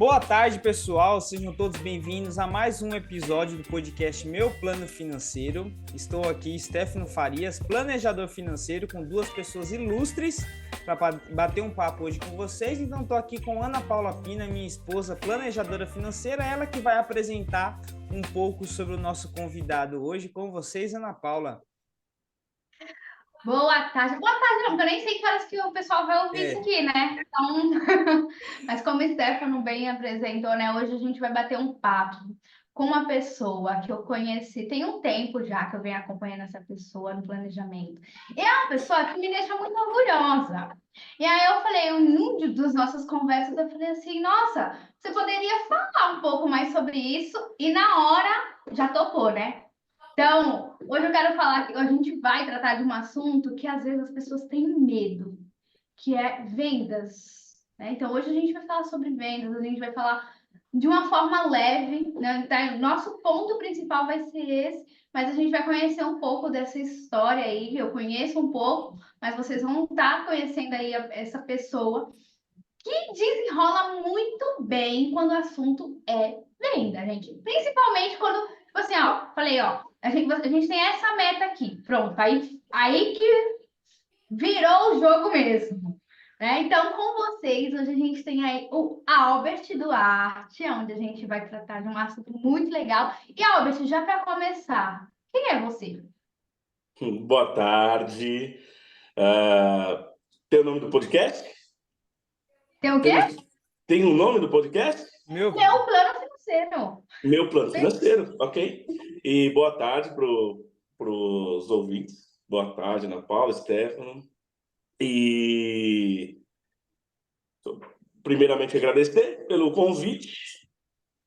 Boa tarde, pessoal. Sejam todos bem-vindos a mais um episódio do podcast Meu Plano Financeiro. Estou aqui, Stefano Farias, planejador financeiro, com duas pessoas ilustres para bater um papo hoje com vocês. Então, estou aqui com Ana Paula Pina, minha esposa, planejadora financeira, ela que vai apresentar um pouco sobre o nosso convidado hoje. Com vocês, Ana Paula. Boa tarde, não, porque eu nem sei que horas que o pessoal vai ouvir isso aqui, né? Então, mas como o Stefano bem apresentou, né? Hoje a gente vai bater um papo com uma pessoa que eu conheci, tem um tempo já que eu venho acompanhando essa pessoa no planejamento. E é uma pessoa que me deixa muito orgulhosa. E aí eu falei, num dos nossas conversas, eu falei assim, nossa, você poderia falar um pouco mais sobre isso? E na hora já topou, né? Então, hoje eu quero falar que a gente vai tratar de um assunto que às vezes as pessoas têm medo, que é vendas, né? Então, hoje a gente vai falar sobre vendas, a gente vai falar de uma forma leve, né? Então, nosso ponto principal vai ser esse, mas a gente vai conhecer um pouco dessa história aí, eu conheço um pouco, mas vocês vão estar conhecendo aí essa pessoa que desenrola muito bem quando o assunto é venda, gente. Principalmente quando, tipo assim, ó, falei, ó, a gente tem essa meta aqui, pronto, aí que virou o jogo mesmo. Né? Então, com vocês, hoje a gente tem aí o Albert Duarte, onde a gente vai tratar de um assunto muito legal. E, Albert, já para começar, quem é você? Boa tarde. Tem o nome do podcast? Tem o quê? Tem o nome do podcast? Meu plano financeiro. Meu plano financeiro, ok. E boa tarde para os ouvintes. Boa tarde, Ana Paula, Stefano. E primeiramente agradecer pelo convite.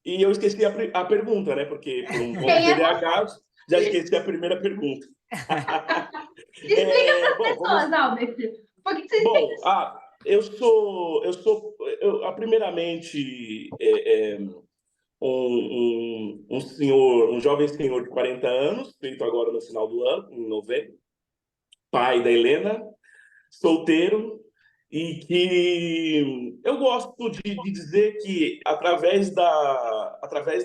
E eu esqueci a pergunta, né? Porque por um TDAH já esqueci a primeira pergunta. Explica para as pessoas, Albert. Por que você primeiramente um jovem senhor de 40 anos, feito agora no final do ano, em novembro, pai da Helena, solteiro, e que eu gosto de dizer que através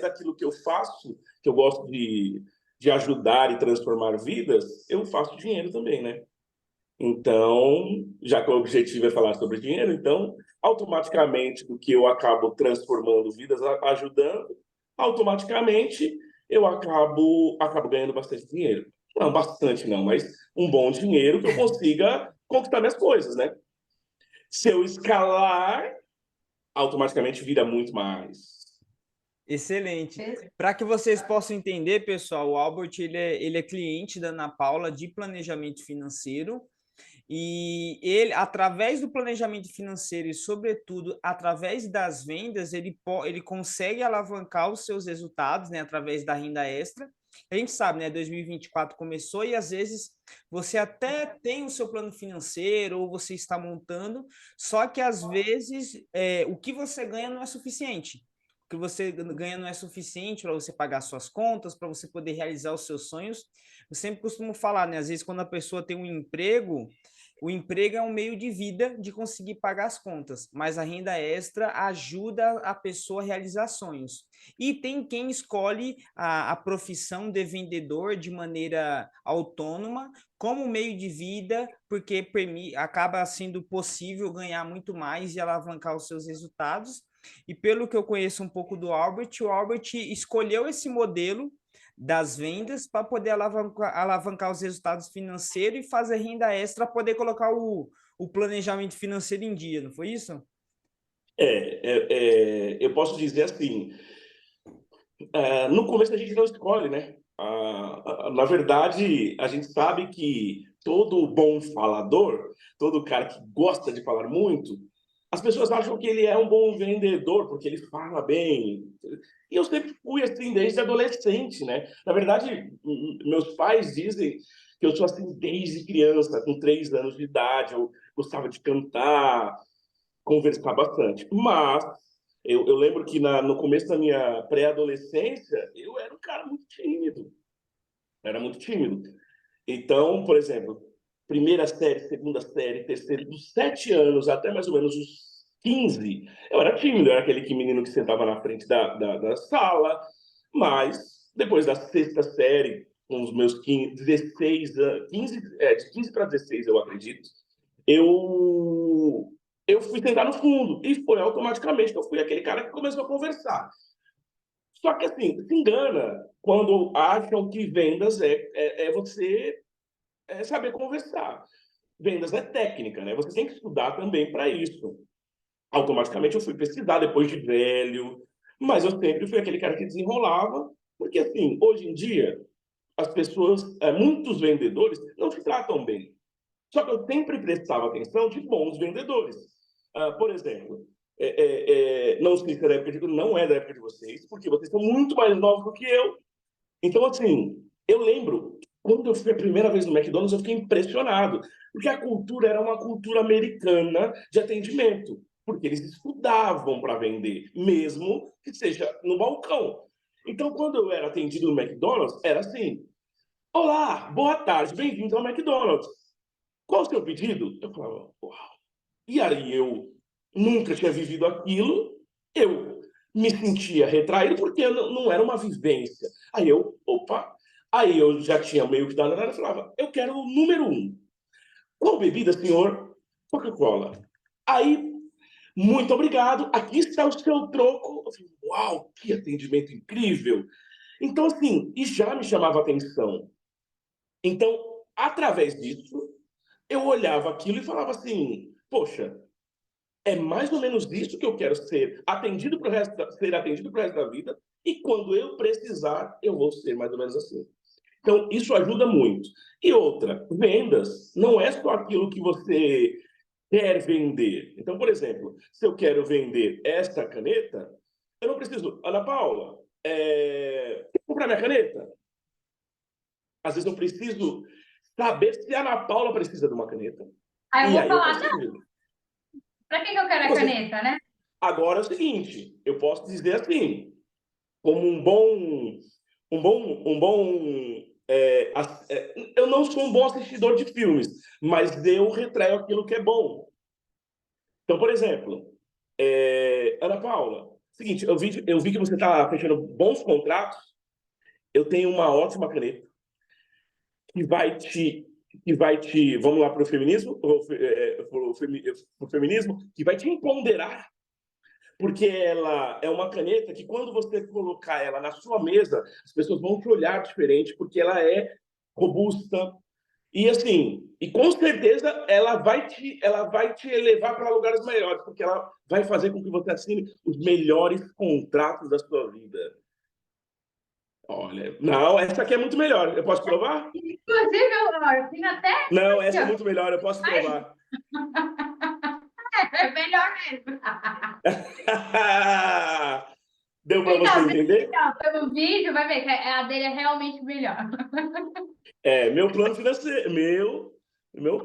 daquilo que eu faço, que eu gosto de ajudar e transformar vidas, eu faço dinheiro também, né? Então, já que o objetivo é falar sobre dinheiro, então, automaticamente, do que eu acabo transformando vidas, ajudando, automaticamente eu acabo ganhando bastante dinheiro. Não bastante, não, mas um bom dinheiro que eu consiga conquistar minhas coisas, né? Se eu escalar, automaticamente vira muito mais. Excelente. Para que vocês possam entender, pessoal, o Albert ele é cliente da Ana Paula de planejamento financeiro. E ele, através do planejamento financeiro e, sobretudo, através das vendas, ele consegue alavancar os seus resultados, né, através da renda extra. A gente sabe, né, 2024 começou e, às vezes, você até tem o seu plano financeiro ou você está montando, só que, às vezes, o que você ganha não é suficiente. O que você ganha não é suficiente para você pagar suas contas, para você poder realizar os seus sonhos. Eu sempre costumo falar, né, às vezes, quando a pessoa tem um emprego, o emprego é um meio de vida de conseguir pagar as contas, mas a renda extra ajuda a pessoa a realizar sonhos. E tem quem escolhe a profissão de vendedor de maneira autônoma como meio de vida, porque acaba sendo possível ganhar muito mais e alavancar os seus resultados. E pelo que eu conheço um pouco do Albert, o Albert escolheu esse modelo das vendas para poder alavancar os resultados financeiros e fazer renda extra para poder colocar o planejamento financeiro em dia, não foi isso? Eu posso dizer assim, no começo a gente não escolhe, né? Na verdade, a gente sabe que todo bom falador, todo cara que gosta de falar muito, as pessoas acham que ele é um bom vendedor, porque ele fala bem. E eu sempre fui assim, desde adolescente, né? Na verdade, meus pais dizem que eu sou assim desde criança, com 3 anos de idade. Eu gostava de cantar, conversar bastante. Mas eu lembro que no começo da minha pré-adolescência, eu era um cara muito tímido. Era muito tímido. Então, por exemplo, primeira série, segunda série, terceira, dos 7 anos até mais ou menos os 15, eu era tímido, eu era aquele menino que sentava na frente da sala, mas depois da sexta série, com os meus 15, 16 anos, 15, de 15 para 16, eu acredito, eu fui sentar no fundo, e foi automaticamente que eu fui aquele cara que começou a conversar. Só que, assim, se engana quando acham que vendas é você saber conversar. Vendas é técnica, né? Você tem que estudar também para isso. Automaticamente eu fui pesquisar depois de velho, mas eu sempre fui aquele cara que desenrolava, porque, assim, hoje em dia, as pessoas, muitos vendedores não se tratam bem. Só que eu sempre prestava atenção de bons vendedores. Por exemplo, não sei se é da época não é da época de vocês, porque vocês são muito mais novos do que eu. Então, assim, eu lembro, quando eu fui a primeira vez no McDonald's, eu fiquei impressionado, porque a cultura era uma cultura americana de atendimento, porque eles estudavam para vender, mesmo que seja no balcão. Então, quando eu era atendido no McDonald's, era assim: olá, boa tarde, bem-vindo ao McDonald's. Qual o seu pedido? Eu falava, uau. E aí eu nunca tinha vivido aquilo, eu me sentia retraído porque não era uma vivência. Opa, aí eu já tinha meio que dado nada, eu falava, eu quero o número 1. Qual bebida, senhor? Coca-Cola. Aí, muito obrigado, aqui está o seu troco. Eu falei, uau, que atendimento incrível. Então, assim, e já me chamava atenção. Então, através disso, eu olhava aquilo e falava assim, poxa, é mais ou menos isso que eu quero ser atendido para o resto da vida, e quando eu precisar, eu vou ser mais ou menos assim. Então, isso ajuda muito. E outra, vendas não é só aquilo que você quer vender. Então, por exemplo, se eu quero vender esta caneta, eu não preciso, Ana Paula, quer comprar minha caneta? Às vezes eu preciso saber se a Ana Paula precisa de uma caneta. Aí eu E vou aí falar, eu posso dizer. pra que eu quero a caneta, né? Agora é o seguinte, eu posso dizer assim, como um bom, eu não sou um bom assistidor de filmes, mas eu retraio aquilo que é bom. Então, por exemplo, Ana Paula, seguinte, eu vi que você está fechando bons contratos, eu tenho uma ótima caneta vamos lá para o feminismo, que vai te empoderar, porque ela é uma caneta que, quando você colocar ela na sua mesa, as pessoas vão te olhar diferente, porque ela é robusta. E, assim, e com certeza ela vai te elevar para lugares melhores, porque ela vai fazer com que você assine os melhores contratos da sua vida. Olha, não, essa aqui é muito melhor. Eu posso provar? Inclusive, eu tenho até Não, aqui, essa é ó. muito melhor. Eu posso provar. É melhor mesmo. Deu para Quem você tá vendo entender? ó, pelo vídeo vai ver que a dele é realmente melhor. Meu plano financeiro, meu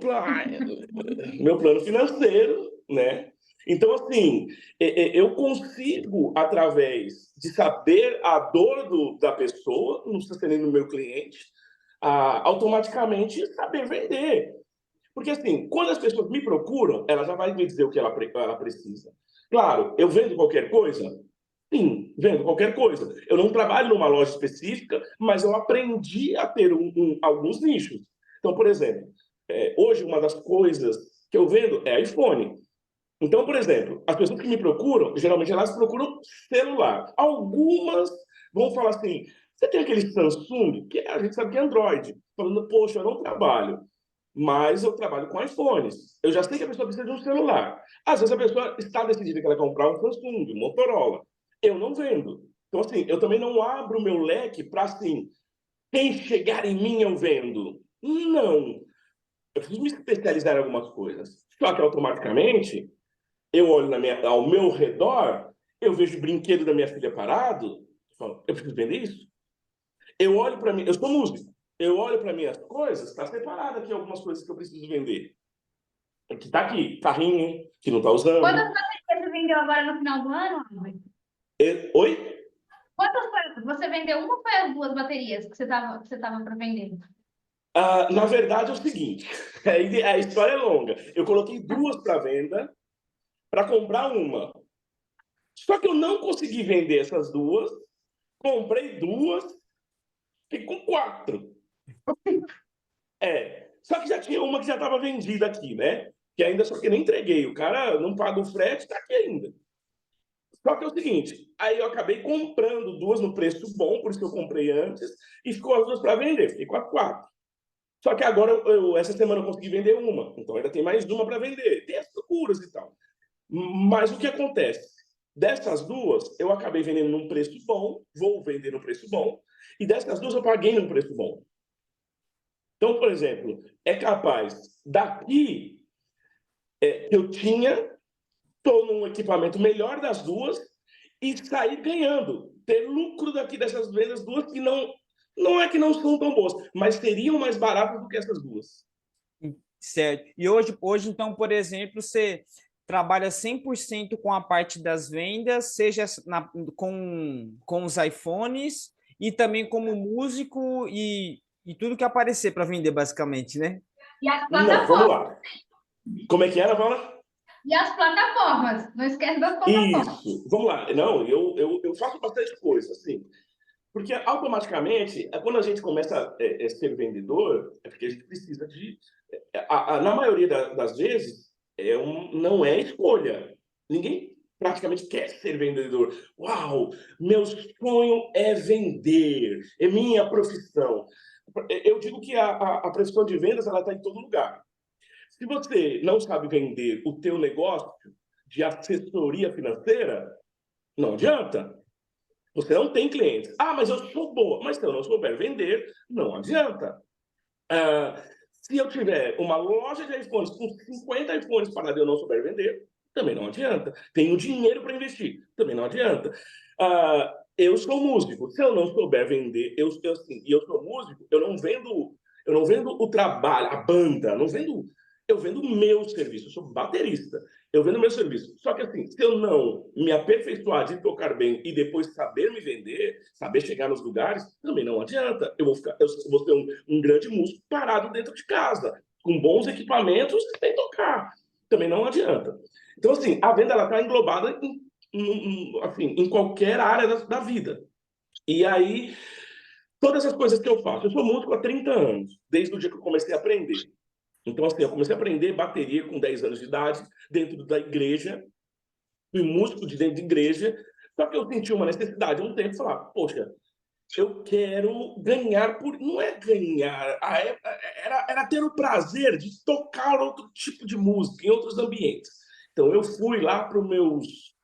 plano financeiro, né? Então, assim, eu consigo, através de saber a dor da pessoa, não precisa ser nem no meu cliente, automaticamente saber vender. Porque, assim, quando as pessoas me procuram, ela já vai me dizer o que ela precisa. Claro, eu vendo qualquer coisa? Sim, vendo qualquer coisa. Eu não trabalho numa loja específica, mas eu aprendi a ter alguns nichos. Então, por exemplo, hoje uma das coisas que eu vendo é iPhone. Então, por exemplo, as pessoas que me procuram, geralmente elas procuram celular. Algumas vão falar assim, você tem aquele Samsung, que a gente sabe que é Android. Falando, poxa, eu não trabalho, mas eu trabalho com iPhones. Eu já sei que a pessoa precisa de um celular. Às vezes a pessoa está decidida que ela vai comprar um Samsung, um Motorola. Eu não vendo. Então, assim, eu também não abro o meu leque para, assim, quem chegar em mim eu vendo. Não. Eu preciso me especializar em algumas coisas. Só que automaticamente eu olho ao meu redor, eu vejo o brinquedo da minha filha parado, e falo, eu preciso vender isso? Eu olho para mim, eu sou músico, eu olho para minhas coisas, está separado aqui algumas coisas que eu preciso vender. Que está aqui, carrinho, que não está usando. Quantas baterias você vendeu agora no final do ano, Albert? Oi? Quantas você vendeu uma ou foi as 2 baterias que você tava para vender? Na verdade é o seguinte, a história é longa. Eu coloquei 2 para venda, para comprar uma. Só que eu não consegui vender essas duas, comprei duas, fiquei com 4. Só que já tinha uma que já estava vendida aqui, né? Que ainda só que nem entreguei. O cara não paga o frete, tá aqui ainda. Só que é o seguinte, aí eu acabei comprando duas no preço bom, por isso que eu comprei antes, e ficou as duas para vender, fiquei com a 4. Só que agora, essa semana eu consegui vender uma, então ainda tem mais uma para vender. Tem as procuras e tal. Mas o que acontece? Dessas duas, eu acabei vendendo num preço bom, vou vender num preço bom, e dessas duas eu paguei num preço bom. Então, por exemplo, é capaz daqui eu estou num equipamento melhor das duas e sair ganhando, ter lucro daqui dessas vendas duas que não é que não são tão boas, mas seriam mais baratas do que essas duas. Certo. E hoje então, por exemplo, você trabalha 100% com a parte das vendas, seja com os iPhones e também como músico e tudo que aparecer para vender, basicamente, né? E as Não, vamos plataformas. lá. Como é que era, Paula? E as plataformas. Não esquece das plataformas. Isso, vamos lá. Não, eu faço bastante coisa, assim. Porque automaticamente, quando a gente começa a ser vendedor, é porque a gente precisa de. Na maioria das vezes, não é escolha. Ninguém praticamente quer ser vendedor. Uau, meu sonho é vender, é minha profissão. Eu digo que a profissão de vendas ela está em todo lugar. Se você não sabe vender o teu negócio de assessoria financeira, não adianta. Você não tem clientes. Ah, mas eu sou boa. Mas se eu não souber vender, não adianta. Se eu tiver uma loja de iPhones com 50 iPhones parados e eu não souber vender, também não adianta. Tenho dinheiro para investir, também não adianta. Eu sou músico. Se eu não souber vender, eu sou músico, eu não vendo o trabalho, a banda, eu vendo o meu serviço. Eu sou baterista. Eu vendo o meu serviço. Só que assim, se eu não me aperfeiçoar de tocar bem e depois saber me vender, saber chegar nos lugares, também não adianta. Eu vou ser um grande músico parado dentro de casa, com bons equipamentos e sem tocar. Também não adianta. Então, assim, a venda está englobada em qualquer área da vida. E aí, todas as coisas que eu faço. Eu sou músico há 30 anos, desde o dia que eu comecei a aprender. Então, assim, eu comecei a aprender bateria com 10 anos de idade, dentro da igreja, fui músico de dentro da igreja, só que eu senti uma necessidade, um tempo, de falar, poxa, eu quero ganhar por... Não é ganhar, era ter o prazer de tocar outro tipo de música, em outros ambientes. Então, eu fui lá para os meus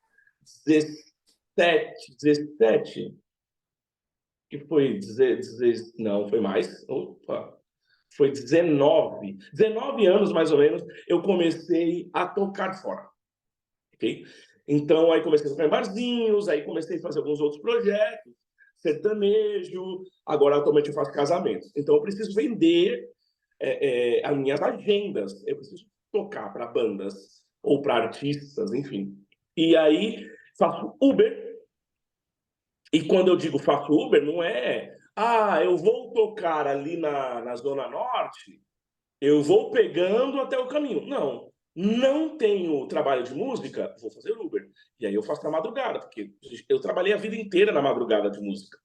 17, que foi não, foi mais, opa, foi 19 anos mais ou menos, eu comecei a tocar fora, ok? Então, aí comecei a tocar em barzinhos, aí comecei a fazer alguns outros projetos, sertanejo, agora atualmente eu faço casamentos. Então, eu preciso vender as minhas agendas, eu preciso tocar para bandas ou para artistas, enfim. E aí, faço Uber. E quando eu digo faço Uber, não é... eu vou tocar ali na Zona Norte, eu vou pegando até o caminho. Não tenho trabalho de música, vou fazer Uber. E aí eu faço na madrugada, porque eu trabalhei a vida inteira na madrugada de música.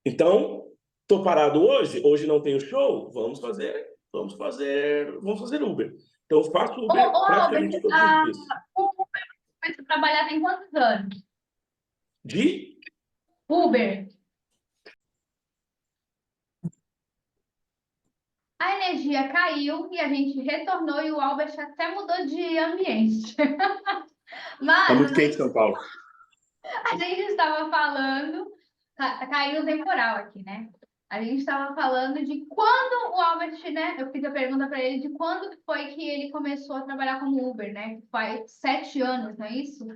Então, estou parado hoje não tenho show, vamos fazer Uber. Então, eu faço Uber praticamente todos os dias. O Uber começou a trabalhar tem quantos anos? De? Uber. A energia caiu e a gente retornou e o Albert até mudou de ambiente. Está muito quente São Paulo. A gente estava falando, caiu o temporal aqui, né? A gente estava falando de quando o Albert, né? Eu fiz a pergunta para ele de quando foi que ele começou a trabalhar como Uber, né? Faz 7 anos, não é isso?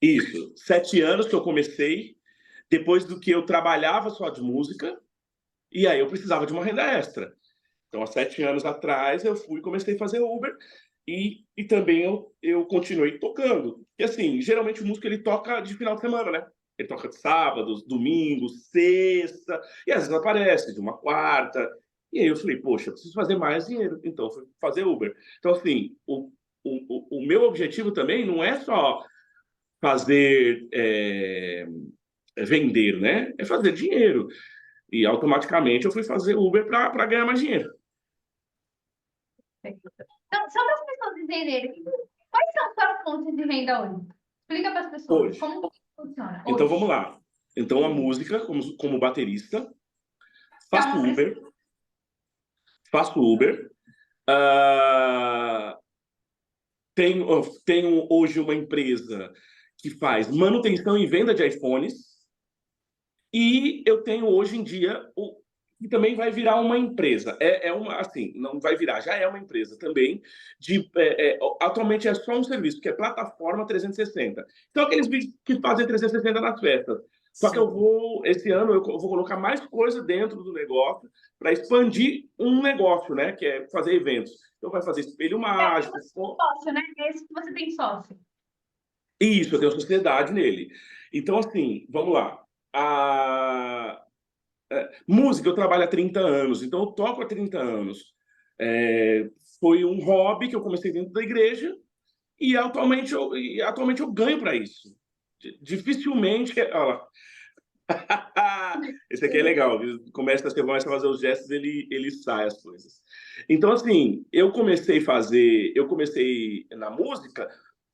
Isso, 7 anos que eu comecei, depois do que eu trabalhava só de música, e aí eu precisava de uma renda extra. Então, há 7 anos atrás, eu fui e comecei a fazer Uber, e também eu continuei tocando. E assim, geralmente o músico ele toca de final de semana, né? Ele toca de sábado, domingo, sexta, e às vezes aparece de uma quarta. E aí eu falei, poxa, eu preciso fazer mais dinheiro. Então, eu fui fazer Uber. Então, assim, o o meu objetivo também não é só fazer vender, né? É fazer dinheiro. E automaticamente eu fui fazer Uber para ganhar mais dinheiro. Então, só para as pessoas entenderem, quais são as suas fontes de venda hoje? Explica para as pessoas Hoje. como que funciona Então hoje. vamos lá. Então a música, como baterista, faço Então, Uber. Faço Uber. Ah, tenho hoje uma empresa que faz manutenção e venda de iPhones. E eu tenho hoje em dia que também vai virar uma empresa. Uma, assim, não vai virar, já é uma empresa também. Atualmente é só um serviço, que é plataforma 360. Então, aqueles vídeos que fazem 360 nas festas. Só que esse ano, eu vou colocar mais coisa dentro do negócio para expandir um negócio, né? Que é fazer eventos. Então, vai fazer espelho mágico. Sócio, né? Esse que você tem sócio. Isso, eu tenho sociedade nele. Então, assim, vamos lá. Música, eu trabalho há 30 anos, então eu toco há 30 anos. Foi um hobby que eu comecei dentro da igreja e atualmente eu ganho para isso. Dificilmente. Olha lá. Esse aqui é legal. Você começa a fazer os gestos, ele sai as coisas. Então, assim, eu comecei na música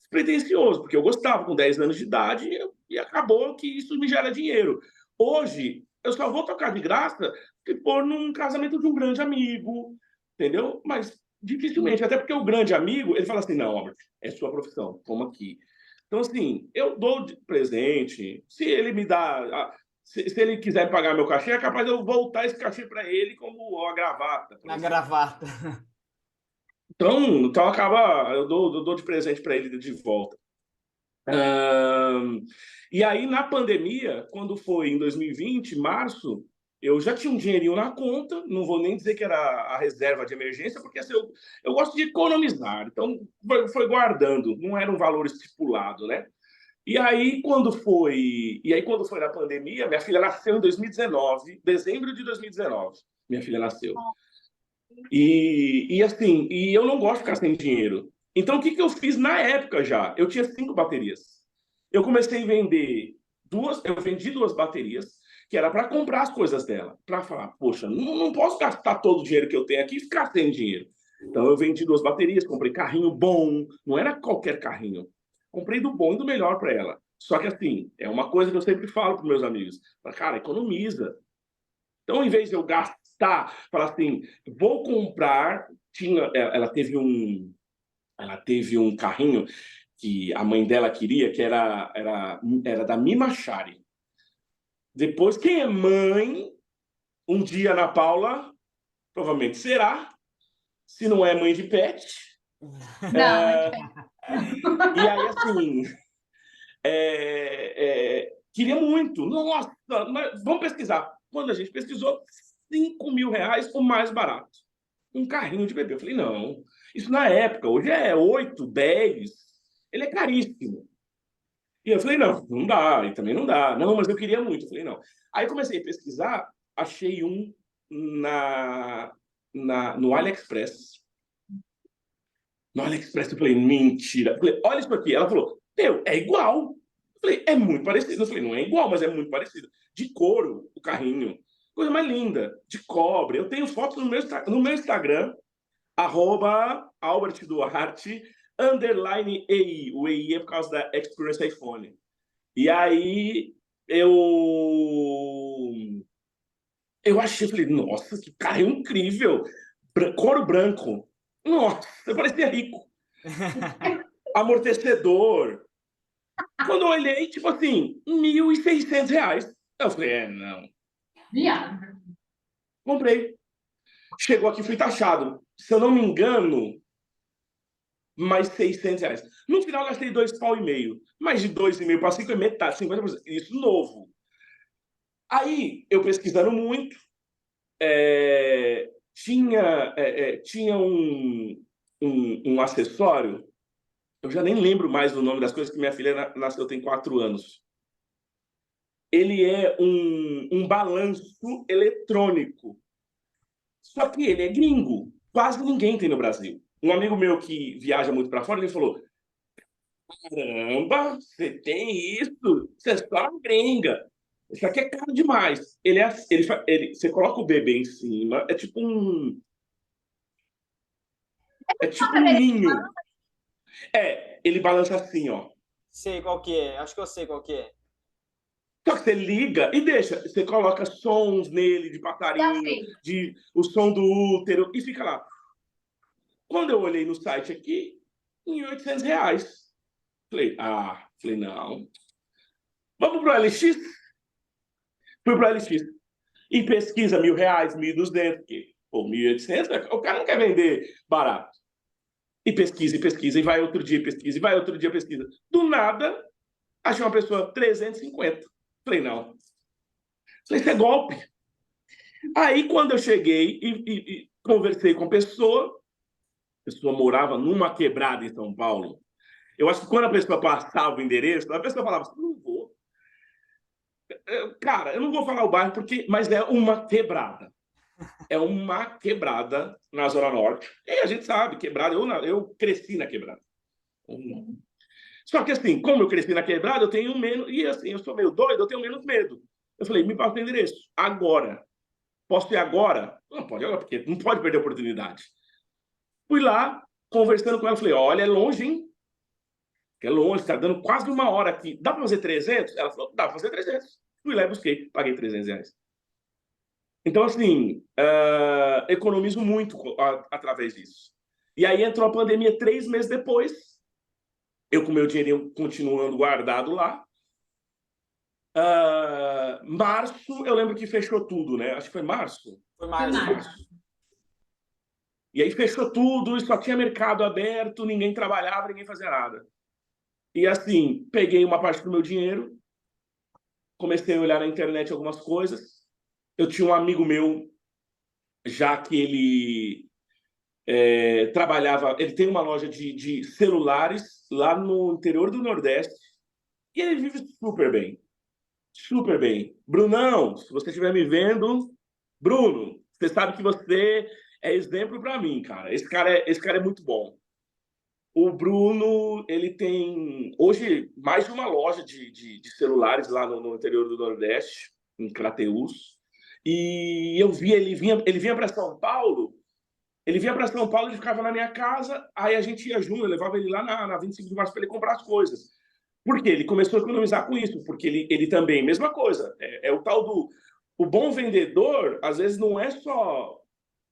pretensioso, porque eu gostava com 10 anos de idade e acabou que isso me gera dinheiro. Hoje, eu só vou tocar de graça se for num casamento de um grande amigo, entendeu? Mas dificilmente, até porque o grande amigo, ele fala assim, não, Albert, é sua profissão, toma aqui. Então, assim, eu dou de presente, se ele me dá... Se ele quiser pagar meu cachê, é capaz de eu voltar esse cachê para ele como a gravata. Na gravata. Então eu dou de presente para ele de volta. E aí, na pandemia, quando foi em 2020, março, eu já tinha um dinheirinho na conta, não vou nem dizer que era a reserva de emergência, porque assim, eu gosto de economizar, então foi guardando, não era um valor estipulado, né? E aí, quando foi na pandemia, minha filha nasceu em 2019, dezembro de 2019, minha filha nasceu. Assim, eu não gosto de ficar sem dinheiro. Então, o que eu fiz na época já? Eu tinha 5 baterias. Eu comecei a vender eu vendi 2 baterias, que era para comprar as coisas dela. Para falar, poxa, não posso gastar todo o dinheiro que eu tenho aqui e ficar sem dinheiro. Então, eu vendi 2 baterias, comprei carrinho bom, não era qualquer carrinho. Comprei do bom e do melhor para ela. Só que, assim, é uma coisa que eu sempre falo para meus amigos. Cara, economiza. Então, em vez de eu gastar, falar assim, vou comprar... Ela teve um carrinho que a mãe dela queria, que era da Mimachari. Depois, quem é mãe, um dia Ana Paula, provavelmente será, se não é mãe de pet. Não, E aí, assim, queria muito. Nossa, mas vamos pesquisar. Quando a gente pesquisou, R$ 5.000 o mais barato. Um carrinho de bebê. Eu falei, não, isso na época, hoje é 8, 10, ele é caríssimo. E eu falei, não dá, e também não dá. Não, mas eu queria muito. Eu falei, não. Aí comecei a pesquisar, achei um no AliExpress. No AliExpress, eu falei, mentira. Eu falei, olha isso aqui. Ela falou, é igual. Eu falei, é muito parecido. Eu falei, não é igual, mas é muito parecido. De couro, o carrinho. Coisa mais linda. De cobre. Eu tenho fotos no meu Instagram, @AlbertDuarte, _EI. O EI é por causa da Experience iPhone. E aí, eu achei, falei, nossa, que carro incrível. Couro branco. Nossa, eu parecia rico. Amortecedor. Quando eu olhei, tipo assim, R$ 1.600. Eu falei, não. viado. Comprei. Chegou aqui, fui taxado. Se eu não me engano, mais R$ 600. No final, gastei 2,5 pau. Mais de 2,5 para 5 é metade, 50%. Isso novo. Aí, eu pesquisando muito, tinha um acessório, eu já nem lembro mais do nome das coisas, que minha filha nasceu tem 4 anos. Ele é um balanço eletrônico. Só que ele é gringo. Quase ninguém tem no Brasil. Um amigo meu que viaja muito para fora, ele falou, Caramba, você tem isso? Você é só uma gringa. Isso aqui é caro demais. Você coloca o bebê em cima, é tipo um ninho. Ele balança assim, ó. Sei qual que é, acho que eu sei qual que é. Só que você liga e deixa. Você coloca sons nele de passarinho, o som do útero, e fica lá. Quando eu olhei no site aqui, em R$ 800. Falei, não. Vamos pro LX? Fui pro LX. E pesquisa R$ 1.000, 1.200, porque, pô, 1.800, o cara não quer vender barato. E pesquisa, e vai outro dia, pesquisa, e vai outro dia, pesquisa. Do nada, achei uma pessoa 350. Falei, não. Falei, isso é golpe. Aí, quando eu cheguei e conversei com a pessoa morava numa quebrada em São Paulo. Eu acho que quando a pessoa passava o endereço, a pessoa falava assim, não vou. Cara, eu não vou falar o bairro, mas é uma quebrada. É uma quebrada na Zona Norte. E a gente sabe, quebrada, eu cresci na quebrada. Só que assim, como eu cresci na quebrada, eu tenho menos... E assim, eu sou meio doido, eu tenho menos medo. Eu falei, me passa o endereço. Agora. Posso ir agora? Não pode agora, porque não pode perder a oportunidade. Fui lá, conversando com ela, falei, olha, é longe, hein? Que é longe, está dando quase uma hora aqui. Dá para fazer 300? Ela falou, dá para fazer 300. Fui lá e busquei, paguei R$ 300. Então, assim, economizo muito através disso. E aí entrou a pandemia 3 meses depois. Eu com meu dinheirinho continuando guardado lá. Março, eu lembro que fechou tudo, né? Acho que foi março. Foi março. E aí fechou tudo, só tinha mercado aberto, ninguém trabalhava, ninguém fazia nada. E assim, peguei uma parte do meu dinheiro, comecei a olhar na internet algumas coisas. Eu tinha um amigo meu, já que ele trabalhava, ele tem uma loja de celulares lá no interior do Nordeste, e ele vive super bem. Super bem. Brunão, se você estiver me vendo, Bruno, você sabe que você é exemplo para mim, cara. Esse cara é muito bom. O Bruno, ele tem hoje mais de uma loja de celulares lá no interior do Nordeste, em Crateús. E eu vi, ele vinha para São Paulo, e ficava na minha casa, aí a gente ia junto, eu levava ele lá na 25 de março para ele comprar as coisas. Por quê? Ele começou a economizar com isso, porque ele também, mesma coisa, é o tal do... O bom vendedor, às vezes, não é só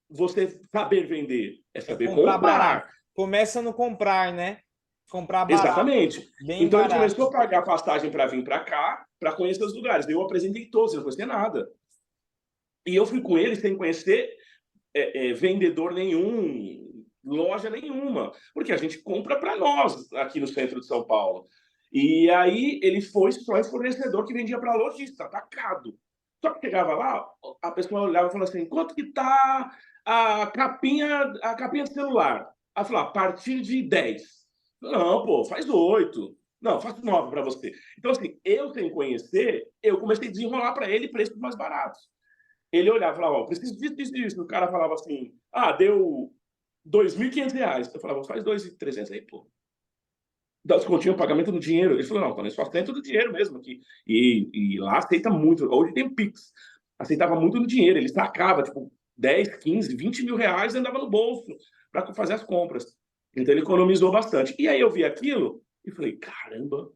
você saber vender, é saber comprar comprar. barato. Começa no comprar, né? Comprar barato. Exatamente. Bem então barato. Ele começou a pagar passagem para vir para cá, para conhecer os lugares. Eu apresentei todos, eu não conhecia nada. E eu fui com ele sem conhecer vendedor nenhum, loja nenhuma, porque a gente compra para nós aqui no centro de São Paulo. E aí ele foi só fornecedor que vendia para lojista, atacado. Só que chegava lá, a pessoa olhava e falava assim, quanto que tá a capinha de celular? Aí falou, a partir de 10. Não, pô, faz 8. Não, faço 9 para você. Então, assim, eu sem conhecer, eu comecei a desenrolar para ele preços mais baratos. Ele olhava e falava, ó, preciso disso. O cara falava assim, deu R$ 2.500. Eu falava, faz 2.300 aí, pô. Dá descontinho, pagamento no dinheiro. Ele falou, não, quando eu só aceito do dinheiro mesmo aqui. E lá aceita muito. Hoje tem Pix. Aceitava muito no dinheiro. Ele sacava, tipo, 10, 15, 20 mil reais e andava no bolso para fazer as compras. Então ele economizou bastante. E aí eu vi aquilo e falei, caramba.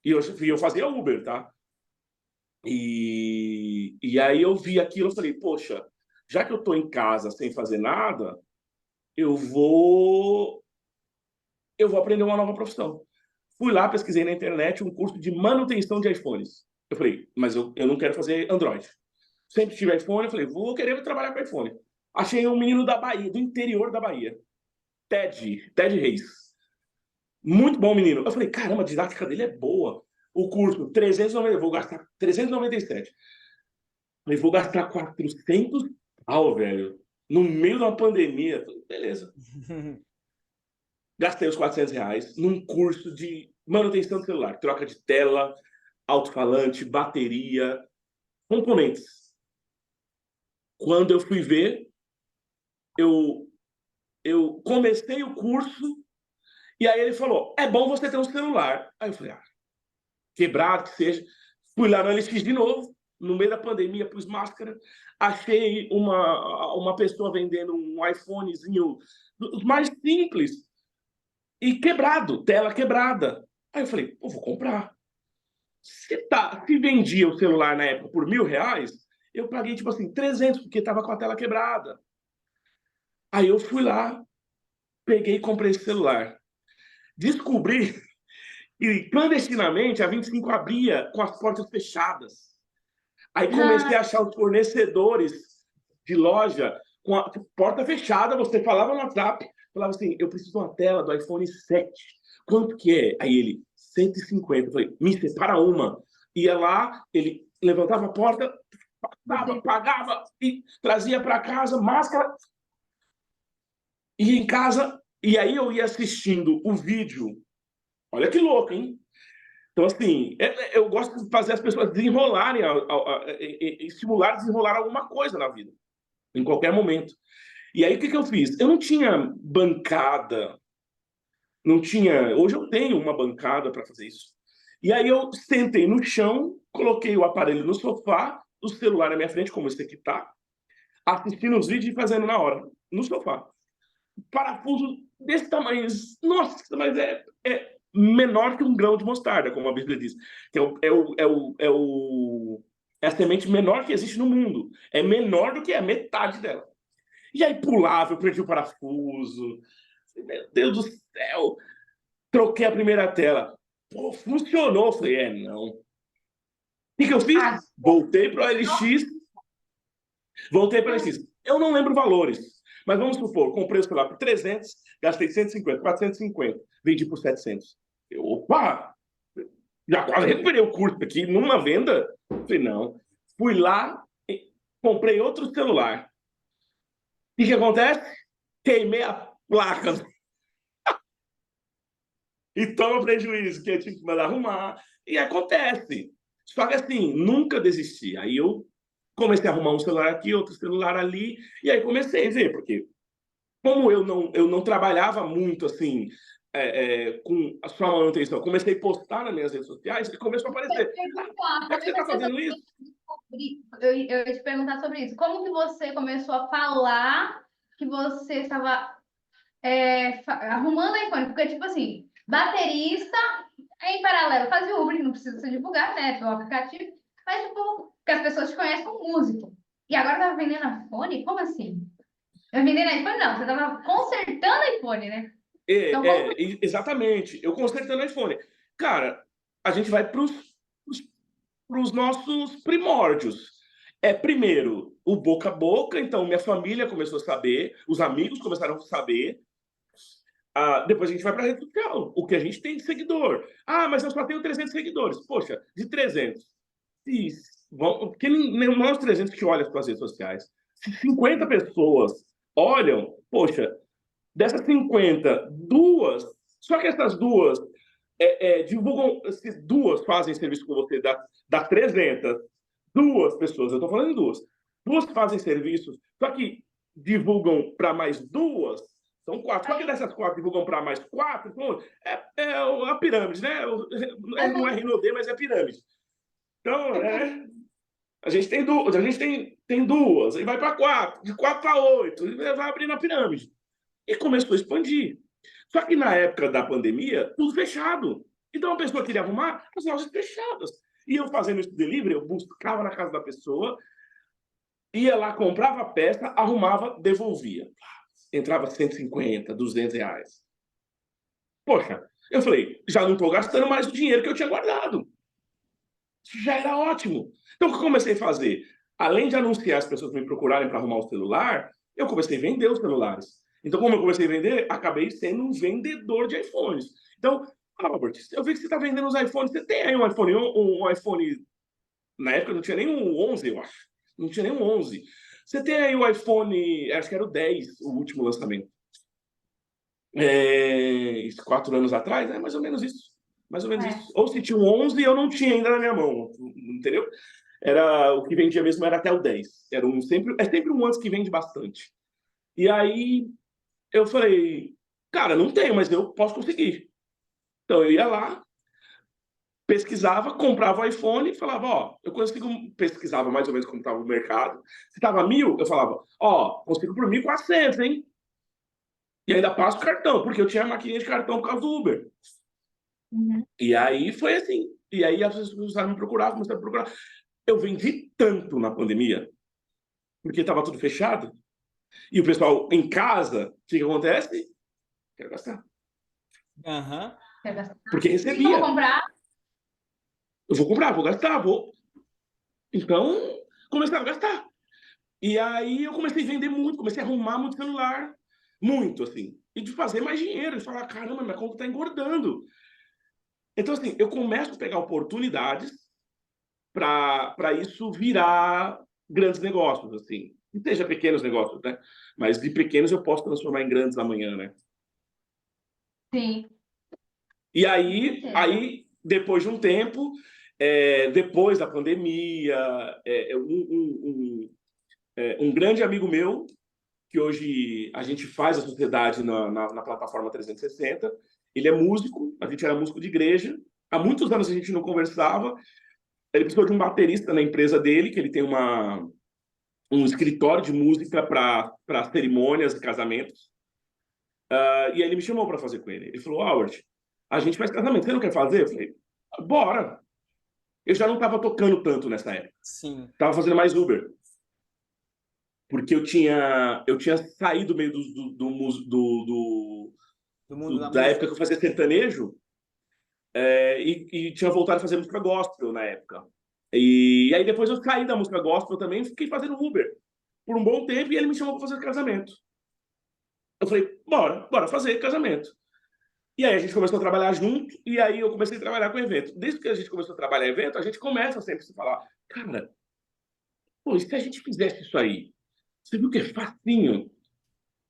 E eu fazia Uber, tá? E aí eu vi aquilo e falei, poxa, já que eu estou em casa sem fazer nada, eu vou aprender uma nova profissão. Fui lá, pesquisei na internet um curso de manutenção de iPhones. Eu falei, mas eu não quero fazer Android. Sempre tive iPhone, eu falei, vou querer trabalhar com iPhone. Achei um menino da Bahia, do interior da Bahia. Ted Reis. Muito bom menino. Eu falei, caramba, a didática dele é boa. O curso, 390, vou gastar 397. Falei, vou gastar 400 velho. No meio de uma pandemia. Beleza. Gastei os R$ 400 num curso de manutenção do celular. Troca de tela, alto-falante, bateria, componentes. Quando eu fui ver, eu comecei o curso E aí ele falou, é bom você ter um celular. Aí eu falei, quebrado que seja. Fui lá no LX de novo, no meio da pandemia, pus máscara, achei uma pessoa vendendo um iPhonezinho, os mais simples, e quebrado, tela quebrada. Aí eu falei, pô, vou comprar. Se vendia o celular na época por R$ 1.000, eu paguei, tipo assim, 300, porque estava com a tela quebrada. Aí eu fui lá, peguei e comprei esse celular. Descobri que, clandestinamente, a 25 abria com as portas fechadas. Aí comecei a achar os fornecedores de loja com a porta fechada, você falava no WhatsApp, falava assim, eu preciso de uma tela do iPhone 7. Quanto que é? Aí ele, 150. Eu falei, me separa uma. Ia lá, ele levantava a porta, pagava e trazia para casa, máscara, ia em casa, e aí eu ia assistindo o vídeo. Olha que louco, hein? Então, assim, eu gosto de fazer as pessoas desenrolarem, estimular a desenrolar alguma coisa na vida, em qualquer momento. E aí, o que eu fiz? Eu não tinha bancada, não tinha... Hoje eu tenho uma bancada para fazer isso. E aí eu sentei no chão, coloquei o aparelho no sofá, o celular na minha frente, como esse aqui tá, assistindo os vídeos e fazendo na hora, no sofá. Parafuso desse tamanho, nossa, mas é menor que um grão de mostarda, como a Bíblia diz, que é a semente menor que existe no mundo, é menor do que a metade dela. E aí pulava, eu perdi o parafuso, meu Deus do céu, troquei a primeira tela, pô, funcionou, falei, não. O que eu fiz? Voltei para o LX, eu não lembro valores, mas vamos supor, comprei o celular por 300, gastei 150, 450, vendi por 700. Opa! Já quase recuperei o curso aqui numa venda. Falei, não. Fui lá, comprei outro celular. O que acontece? Queimei a placa. E toma prejuízo, que eu tive que mandar arrumar. E acontece. Só que assim, nunca desisti. Aí eu comecei a arrumar um celular aqui, outro celular ali, e aí comecei a ver, porque como eu não trabalhava muito assim, com a sua manutenção, comecei a postar nas minhas redes sociais e começou a aparecer. Como é que você está fazendo isso? Eu ia te perguntar sobre isso. Como que você começou a falar que você estava arrumando iPhone? Porque, tipo assim, baterista, em paralelo, fazia Uber, que não precisa se divulgar, né? Pelo aplicativo. Mas, tipo, porque as pessoas te conhecem como músico. E agora tá vendendo iPhone? Como assim? Eu vendendo iPhone, não. Você tava consertando iPhone, né? Então, Exatamente. Eu consertando iPhone. Cara, a gente vai para os nossos primórdios. Primeiro, o boca a boca. Então, minha família começou a saber, os amigos começaram a saber. Depois a gente vai para a rede social. O que a gente tem de seguidor. Mas eu só tenho 300 seguidores. Poxa, de 300. Porque não é os 300 que olham as suas redes sociais. Se 50 pessoas olham, poxa, dessas 50, duas, só que essas duas divulgam, se duas fazem serviço com você, dá 300, duas pessoas, eu estou falando em duas fazem serviços, só que divulgam para mais duas, são 4, só que dessas 4 divulgam para mais 4, então a pirâmide, né? Não é Rinodê, mas é pirâmide. Então, a gente tem duas, e vai para 4, de 4 para 8, e vai abrindo a pirâmide. E começou a expandir. Só que na época da pandemia, tudo fechado. Então a pessoa queria arrumar as lojas fechadas. E eu fazendo esse delivery, eu buscava na casa da pessoa, ia lá, comprava a peça, arrumava, devolvia. Entrava 150, R$ 200. Poxa, eu falei, já não estou gastando mais o dinheiro que eu tinha guardado. Já era ótimo. Então o que eu comecei a fazer? Além de anunciar as pessoas me procurarem para arrumar o celular, eu comecei a vender os celulares. Então, como eu comecei a vender, acabei sendo um vendedor de iPhones. Então, Albert, eu vi que você está vendendo os iPhones. Você tem aí um iPhone... Na época não tinha nem um 11, eu acho. Não tinha nem um 11. Você tem aí o iPhone... Acho que era o 10, o último lançamento. 4 anos atrás, é mais ou menos isso. Mais ou menos isso. Ou se tinha um 11, eu não tinha ainda na minha mão. Entendeu? O que vendia mesmo era até o 10. É sempre um antes que vende bastante. E aí... eu falei, Cara, não tenho, mas eu posso conseguir. Então, eu ia lá, pesquisava, comprava o iPhone e falava, ó, eu consigo... Pesquisava mais ou menos como estava o mercado. Se estava 1.000, eu falava, ó, consigo por 1.400, hein? E ainda passo cartão, porque eu tinha a maquininha de cartão por causa do Uber. Uhum. E aí foi assim. E aí as pessoas começaram a me procurar, começaram a procurar. Eu vendi tanto na pandemia, porque estava tudo fechado. E o pessoal em casa, o que acontece? Quero gastar. Aham. Quer gastar? Porque Vou recebia. comprar. Eu vou comprar, vou gastar, vou. Então, começaram a gastar. E aí eu comecei a vender muito, comecei a arrumar muito celular. Muito, assim. E de fazer mais dinheiro. E falar, caramba, minha conta está engordando. Então, assim, eu começo a pegar oportunidades para isso virar grandes negócios, assim. E seja pequenos negócios, né? Mas de pequenos eu posso transformar em grandes amanhã, né? Sim, E com aí, certeza. depois de um tempo, depois da pandemia, um grande amigo meu, que hoje a gente faz a sociedade na plataforma 360, ele é músico, a gente era músico de igreja, há muitos anos a gente não conversava, ele precisou de um baterista na empresa dele, que ele tem um escritório de música para cerimônias e casamentos. E aí ele me chamou para fazer com ele. Ele falou, Howard, a gente faz casamento, você não quer fazer? Eu falei, bora. Eu já não estava tocando tanto nessa época. Sim. Estava fazendo mais Uber. Porque eu tinha saído meio Do mundo da da música. época que eu fazia sertanejo e tinha voltado a fazer música gospel na época. E aí depois eu saí da música gospel também e fiquei fazendo Uber por um bom tempo e ele me chamou para fazer casamento. Eu falei, bora fazer casamento. E aí a gente começou a trabalhar junto e aí eu comecei a trabalhar com evento. Desde que a gente começou a trabalhar em evento, a gente começa sempre a se falar, cara, pô, e se a gente fizesse isso aí? Você viu que é facinho?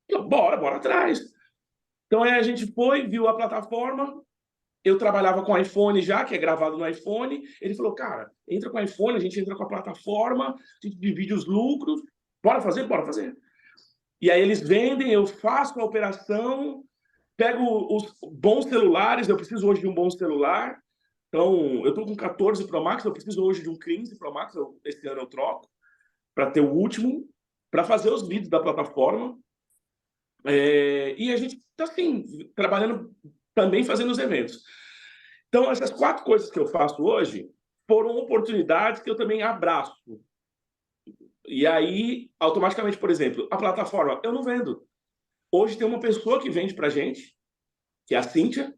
Eu, bora atrás. Então aí a gente foi, viu a plataforma, eu trabalhava com iPhone já, que é gravado no iPhone. Ele falou, cara, entra com o iPhone, a gente entra com a plataforma, a gente divide os lucros, bora fazer? Bora fazer. E aí eles vendem, eu faço a operação, pego os bons celulares, eu preciso hoje de um bom celular. Então, eu estou com 14 Pro Max, eu preciso hoje de um 15 Pro Max, esse ano eu troco, para ter o último, para fazer os vídeos da plataforma. E a gente está, assim, trabalhando também fazendo os eventos. Então, essas 4 coisas que eu faço hoje foram oportunidades que eu também abraço. E aí, automaticamente, por exemplo, a plataforma, eu não vendo. Hoje tem uma pessoa que vende para gente, que é a Cíntia.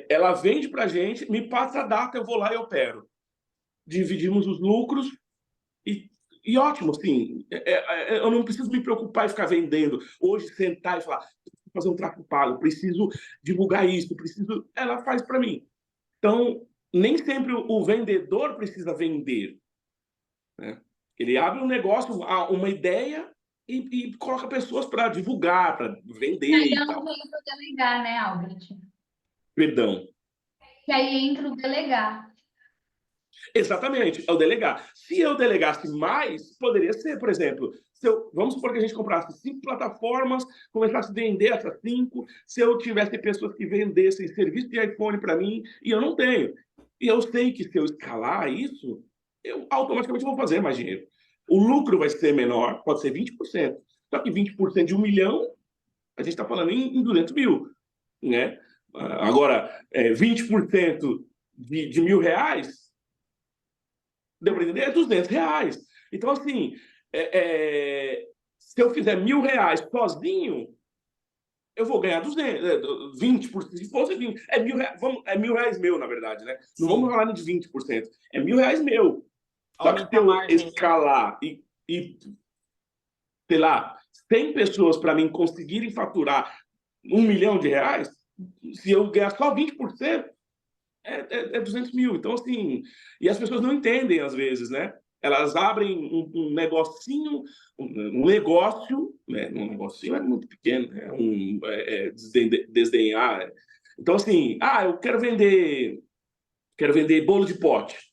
Ela vende para gente, me passa a data, eu vou lá e opero. Dividimos os lucros e ótimo, assim. Eu não preciso me preocupar em ficar vendendo. Hoje, sentar e falar, preciso fazer um tráfego pago, preciso divulgar isso, preciso... Ela faz para mim. Então, nem sempre o vendedor precisa vender, né? Ele abre um negócio, uma ideia e coloca pessoas para divulgar, para E vender aí e eu não tal. tenho para delegar, né, Albert? Perdão. E aí entra o delegar. Exatamente, é o delegar. Se eu delegasse mais, poderia ser, por exemplo, vamos supor que a gente comprasse 5 plataformas, começasse a vender essas 5, se eu tivesse pessoas que vendessem serviço de iPhone para mim, e eu não tenho. E eu sei que se eu escalar isso, eu automaticamente vou fazer mais dinheiro. O lucro vai ser menor, pode ser 20%. Só que 20% de 1 milhão, a gente está falando em 200 mil, né? Agora, 20% de R$ 1.000, deu para entender? É R$ 200. Então, assim, se eu fizer R$ 1.000 sozinho, eu vou ganhar 20%. Se fosse 20, é R$ 1.000 meu, na verdade, né? Não Sim. vamos falar de 20%. É R$ 1.000 meu. Só que se Aumenta a eu margem, né? escalar sei lá, 100 pessoas para mim conseguirem faturar R$ 1 milhão, se eu ganhar só 20%, é 200 mil. Então, assim, e as pessoas não entendem às vezes, né? Elas abrem um negocinho, um negócio, né? Um negocinho é muito pequeno, né? Desdenhar. Então, assim, eu quero vender bolo de pote.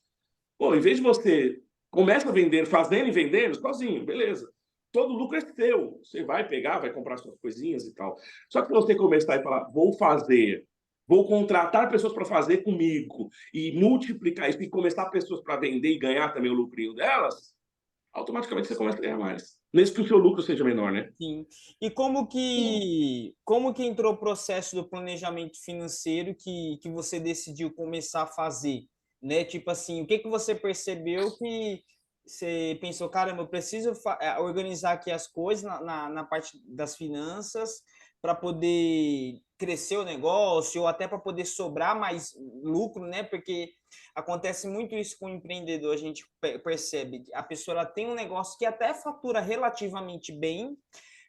Pô, em vez de você começa a vender, fazendo e vendendo, sozinho, beleza. todo lucro é seu. Você vai pegar, vai comprar suas coisinhas e tal. Só que se você começar e falar, vou contratar pessoas para fazer comigo e multiplicar isso e começar pessoas para vender e ganhar também o lucrinho delas, automaticamente você começa a ganhar mais. Mesmo que o seu lucro seja menor, né? Sim. E como que entrou o processo do planejamento financeiro que você decidiu começar a fazer, né? Tipo assim, o que que você percebeu que você pensou, caramba, eu preciso organizar aqui as coisas na parte das finanças para poder crescer o negócio ou até para poder sobrar mais lucro, né? Porque acontece muito isso com o empreendedor, a gente percebe. A pessoa ela tem um negócio que até fatura relativamente bem,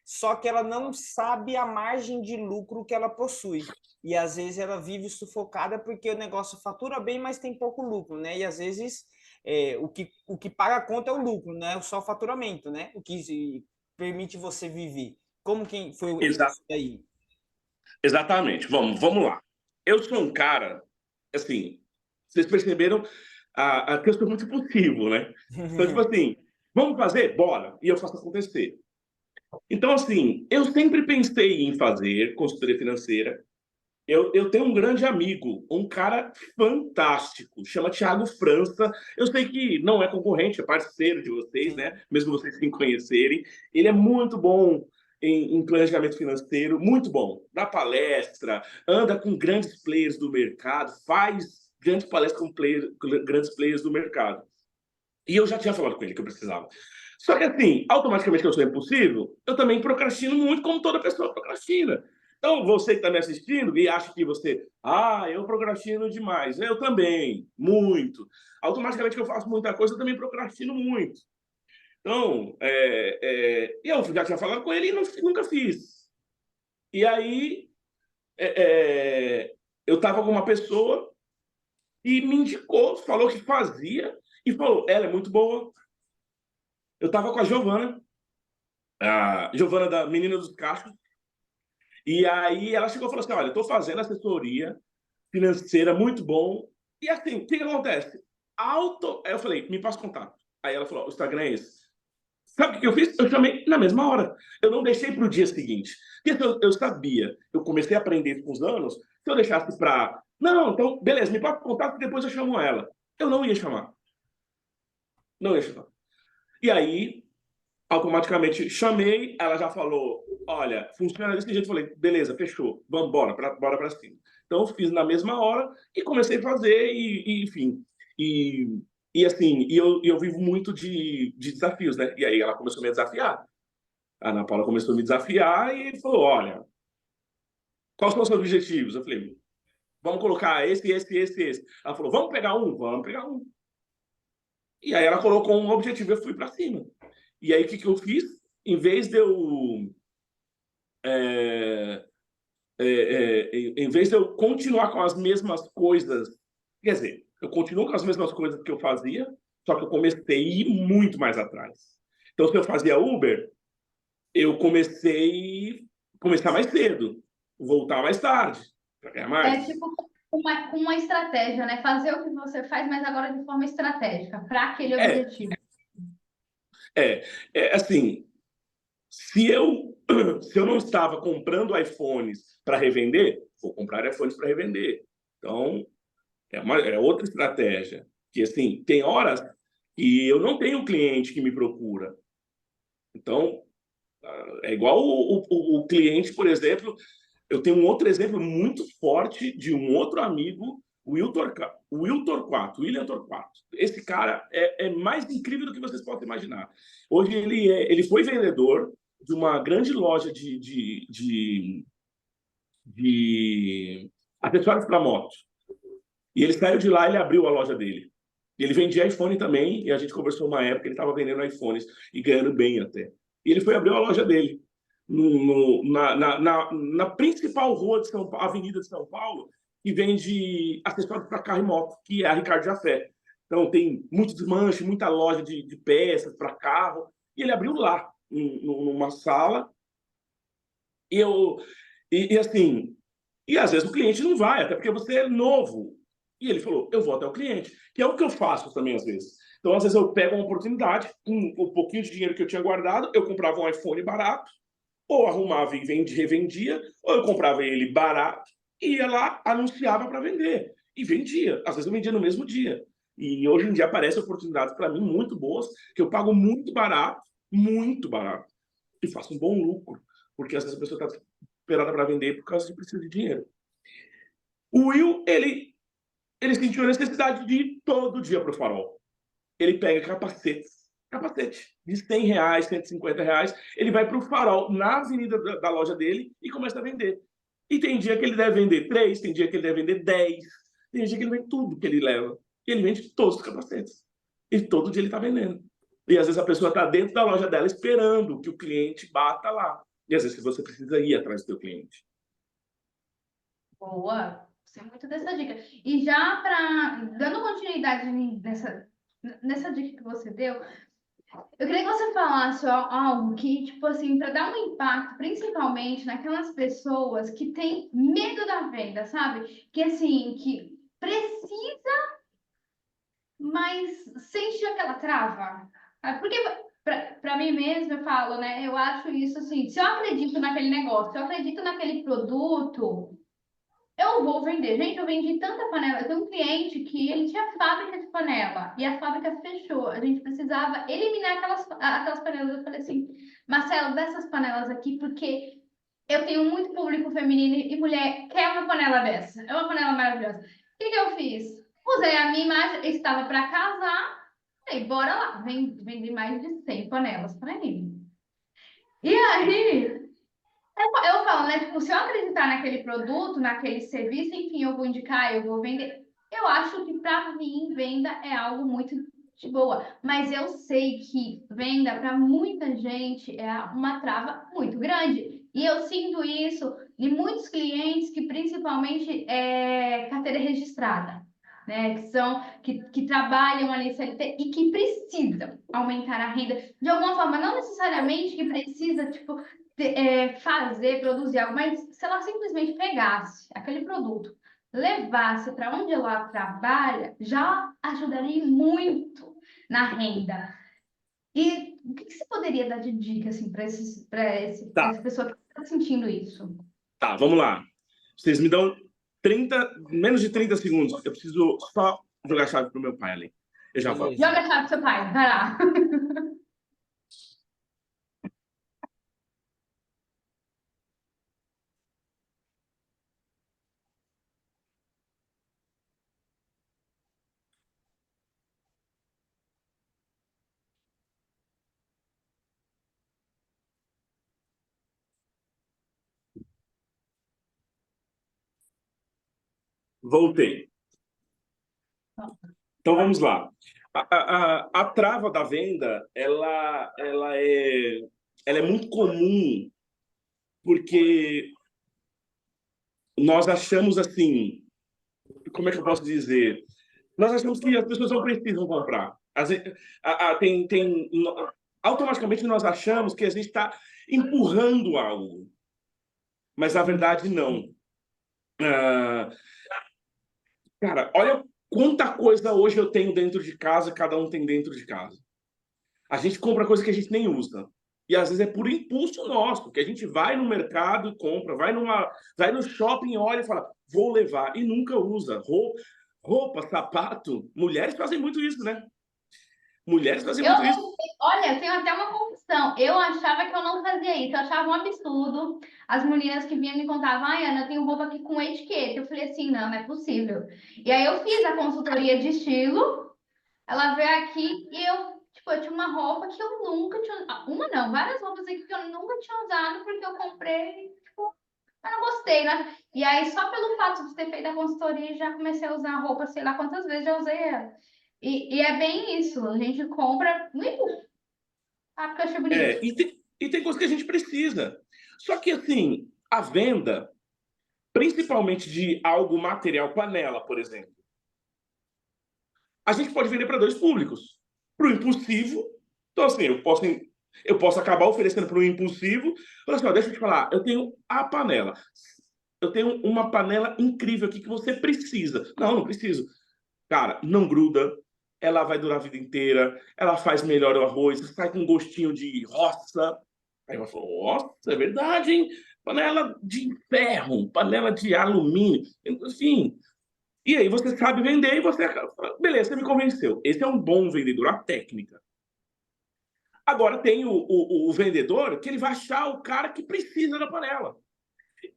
só que ela não sabe a margem de lucro que ela possui. E às vezes ela vive sufocada porque o negócio fatura bem, mas tem pouco lucro, né? E às vezes o que paga a conta é o lucro, né? Só o faturamento, né? O que permite você viver. Como que foi isso aí? Exatamente. Vamos lá. Eu sou um cara, assim, vocês perceberam que eu sou muito impulsivo, né? Então, tipo assim, vamos fazer? Bora. E eu faço acontecer. Então, assim, eu sempre pensei em fazer consultoria financeira. Eu tenho um grande amigo, um cara fantástico, chama Thiago França. Eu sei que não é concorrente, é parceiro de vocês, Sim. né? Mesmo vocês sem conhecerem. Ele é muito bom em planejamento financeiro, muito bom. Dá palestra, anda com grandes players do mercado, faz grandes palestras com grandes players do mercado. E eu já tinha falado com ele que eu precisava. Só que assim, automaticamente que eu sou impossível, eu também procrastino muito, como toda pessoa procrastina. Então, você que está me assistindo e acha que eu procrastino demais. Eu também, muito. Automaticamente que eu faço muita coisa, eu também procrastino muito. Então, eu já tinha falado com ele e nunca fiz. E aí, eu estava com uma pessoa e me indicou, falou que fazia, e falou, ela é muito boa. Eu estava com a Giovana da Menina dos Cachos, e aí ela chegou e falou assim, olha, eu estou fazendo assessoria financeira muito bom, e assim, o que acontece? Aí eu falei, me passa o contato. Aí ela falou, o Instagram é esse. Sabe o que eu fiz? Eu chamei na mesma hora. Eu não deixei para o dia seguinte. Porque eu sabia, eu comecei a aprender isso com os anos, se eu deixasse para... Não, então, beleza, me passa o contato e depois eu chamo ela. Eu não ia chamar. Não ia chamar. E aí, automaticamente chamei, ela já falou, olha, funciona desse jeito. Eu falei, beleza, fechou, vamos, bora para cima. Então, eu fiz na mesma hora e comecei a fazer, enfim. E assim, eu vivo muito de desafios, né? E aí ela começou a me desafiar. A Ana Paula começou a me desafiar e falou, olha, quais são os seus objetivos? Eu falei, vamos colocar esse. Ela falou, vamos pegar um? Vamos pegar um. E aí ela colocou um objetivo e eu fui para cima. E aí, o que eu fiz? Em vez de eu... em vez de eu continuar com as mesmas coisas... Quer dizer, eu continuo com as mesmas coisas que eu fazia, só que eu comecei a ir muito mais atrás. Então, se eu fazia Uber, eu comecei a começar mais cedo, voltar mais tarde, para ganhar mais. É tipo uma estratégia, né? Fazer o que você faz, mas agora de forma estratégica, para aquele objetivo. Assim, se eu não estava comprando iPhones para revender, vou comprar iPhones para revender. Então, é outra estratégia. Que, assim, tem horas que eu não tenho cliente que me procura. Então, é igual o cliente, por exemplo, eu tenho um outro exemplo muito forte de um outro amigo, o William Torquato. Esse cara é mais incrível do que vocês podem imaginar. Hoje ele foi vendedor de uma grande loja de acessórios para moto. E ele saiu de lá e ele abriu a loja dele. E ele vendia iPhone também, e a gente conversou uma época, ele estava vendendo iPhones e ganhando bem até. E ele foi abrir a loja dele na principal rua de São Paulo, avenida de São Paulo, que vende acessórios para carro e moto, que é a Ricardo Jafé. Então tem muito desmanche, muita loja de peças para carro, e ele abriu lá, numa sala. Assim, e às vezes o cliente não vai, até porque você é novo. E ele falou, eu vou até o cliente, que é o que eu faço também às vezes. Então, às vezes, eu pego uma oportunidade, com o pouquinho de dinheiro que eu tinha guardado, eu comprava um iPhone barato, ou arrumava e revendia, ou eu comprava ele barato e ia lá, anunciava para vender. E vendia. Às vezes eu vendia no mesmo dia. E hoje em dia aparecem oportunidades para mim muito boas, que eu pago muito barato, e faço um bom lucro. Porque às vezes a pessoa está esperada para vender por causa de precisa de dinheiro. O Will, ele sentiu a necessidade de ir todo dia para o Farol. Ele pega capacete de R$100, R$150, ele vai para o Farol, na avenida da loja dele, e começa a vender. E tem dia que ele deve vender 3, tem dia que ele deve vender 10, tem dia que ele vende tudo que ele leva. E ele vende todos os capacetes. E todo dia ele está vendendo. E às vezes a pessoa está dentro da loja dela esperando que o cliente bata lá. E às vezes você precisa ir atrás do seu cliente. Boa, gostei muito dessa dica. E já dando continuidade nessa dica que você deu, eu queria que você falasse algo que, tipo assim, para dar um impacto, principalmente naquelas pessoas que têm medo da venda, sabe? Que assim, que precisa, mas sente aquela trava. Porque para mim mesma eu falo, né? Eu acho isso assim, se eu acredito naquele negócio, se eu acredito naquele produto, eu vou vender. Gente, eu vendi tanta panela. Eu tenho um cliente que ele tinha fábrica de panela e a fábrica fechou. A gente precisava eliminar aquelas panelas. Eu falei assim, Marcelo, dessas panelas aqui, porque eu tenho muito público feminino e mulher quer uma panela dessa. É uma panela maravilhosa. O que eu fiz? Usei a minha imagem, estava para casar. Falei, bora lá. Vendi mais de 100 panelas para ele. E aí, eu falo, né? Tipo, se eu acreditar naquele produto, naquele serviço, enfim, eu vou indicar, eu vou vender. Eu acho que para mim, venda é algo muito de boa. Mas eu sei que venda para muita gente é uma trava muito grande. E eu sinto isso em muitos clientes que principalmente carteira registrada, né? Que trabalham ali CLT e que precisam aumentar a renda de alguma forma, não necessariamente que precisa, tipo, fazer, produzir algo, mas se ela simplesmente pegasse aquele produto, levasse para onde ela trabalha, já ajudaria muito na renda. E o que você poderia dar de dica assim, para Tá, essa pessoa que está sentindo isso? tá, vamos lá. Vocês me dão menos de 30 segundos. Eu preciso só jogar a chave pro meu pai ali. Eu já volto. Joga a chave pro seu pai, vai lá. Voltei. Então vamos lá. A trava da venda, ela é muito comum porque nós achamos assim, como é que eu posso dizer? Nós achamos que as pessoas não precisam comprar. Automaticamente nós achamos que a gente está empurrando algo, mas na verdade não. Ah, cara, olha quanta coisa hoje eu tenho dentro de casa, cada um tem dentro de casa. A gente compra coisa que a gente nem usa. E às vezes é por impulso nosso, que a gente vai no mercado e compra, vai no shopping, olha e fala, vou levar, e nunca usa. Roupa, sapato, mulheres fazem muito isso, né? Mulheres fazem muito isso. Olha, eu tenho até uma confusão. Eu achava que eu não fazia isso, eu achava um absurdo. As meninas que vinham me contavam, ai, Ana, eu tenho roupa aqui com etiqueta. Eu falei assim, não é possível. E aí eu fiz a consultoria de estilo, ela veio aqui e eu tinha uma roupa que eu nunca tinha, uma não, várias roupas aqui que eu nunca tinha usado porque eu comprei, tipo, eu não gostei, né? E aí só pelo fato de ter feito a consultoria já comecei a usar a roupa, sei lá quantas vezes já usei ela. E é bem isso, a gente compra no impulso. Ah, porque eu achei bonito. E tem coisa que a gente precisa. Só que, assim, a venda, principalmente de algo material, panela, por exemplo, a gente pode vender para dois públicos. Para o impulsivo, então, assim, eu posso acabar oferecendo para o impulsivo, falar assim, ó, deixa eu te falar, eu tenho a panela. Eu tenho uma panela incrível aqui que você precisa. Não, não preciso. Cara, não gruda, ela vai durar a vida inteira, ela faz melhor o arroz, sai com gostinho de roça. Aí ela falou, nossa, é verdade, hein? Panela de ferro, panela de alumínio, enfim. E aí você sabe vender e você... Beleza, você me convenceu. Esse é um bom vendedor, a técnica. Agora tem o vendedor que ele vai achar o cara que precisa da panela.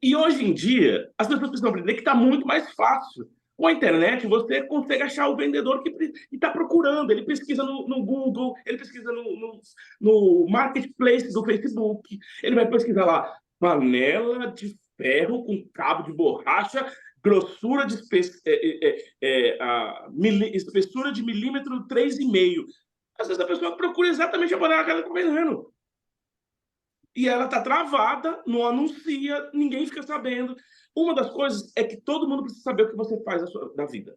E hoje em dia, as pessoas precisam aprender que está muito mais fácil. Com a internet, você consegue achar o vendedor que está procurando. Ele pesquisa no Google, ele pesquisa no Marketplace do Facebook, ele vai pesquisar lá, panela de ferro com cabo de borracha, grossura de espessura de milímetro 3,5. Às vezes a pessoa procura exatamente a panela que ela está vendendo. E ela está travada, não anuncia, ninguém fica sabendo. Uma das coisas é que todo mundo precisa saber o que você faz da vida.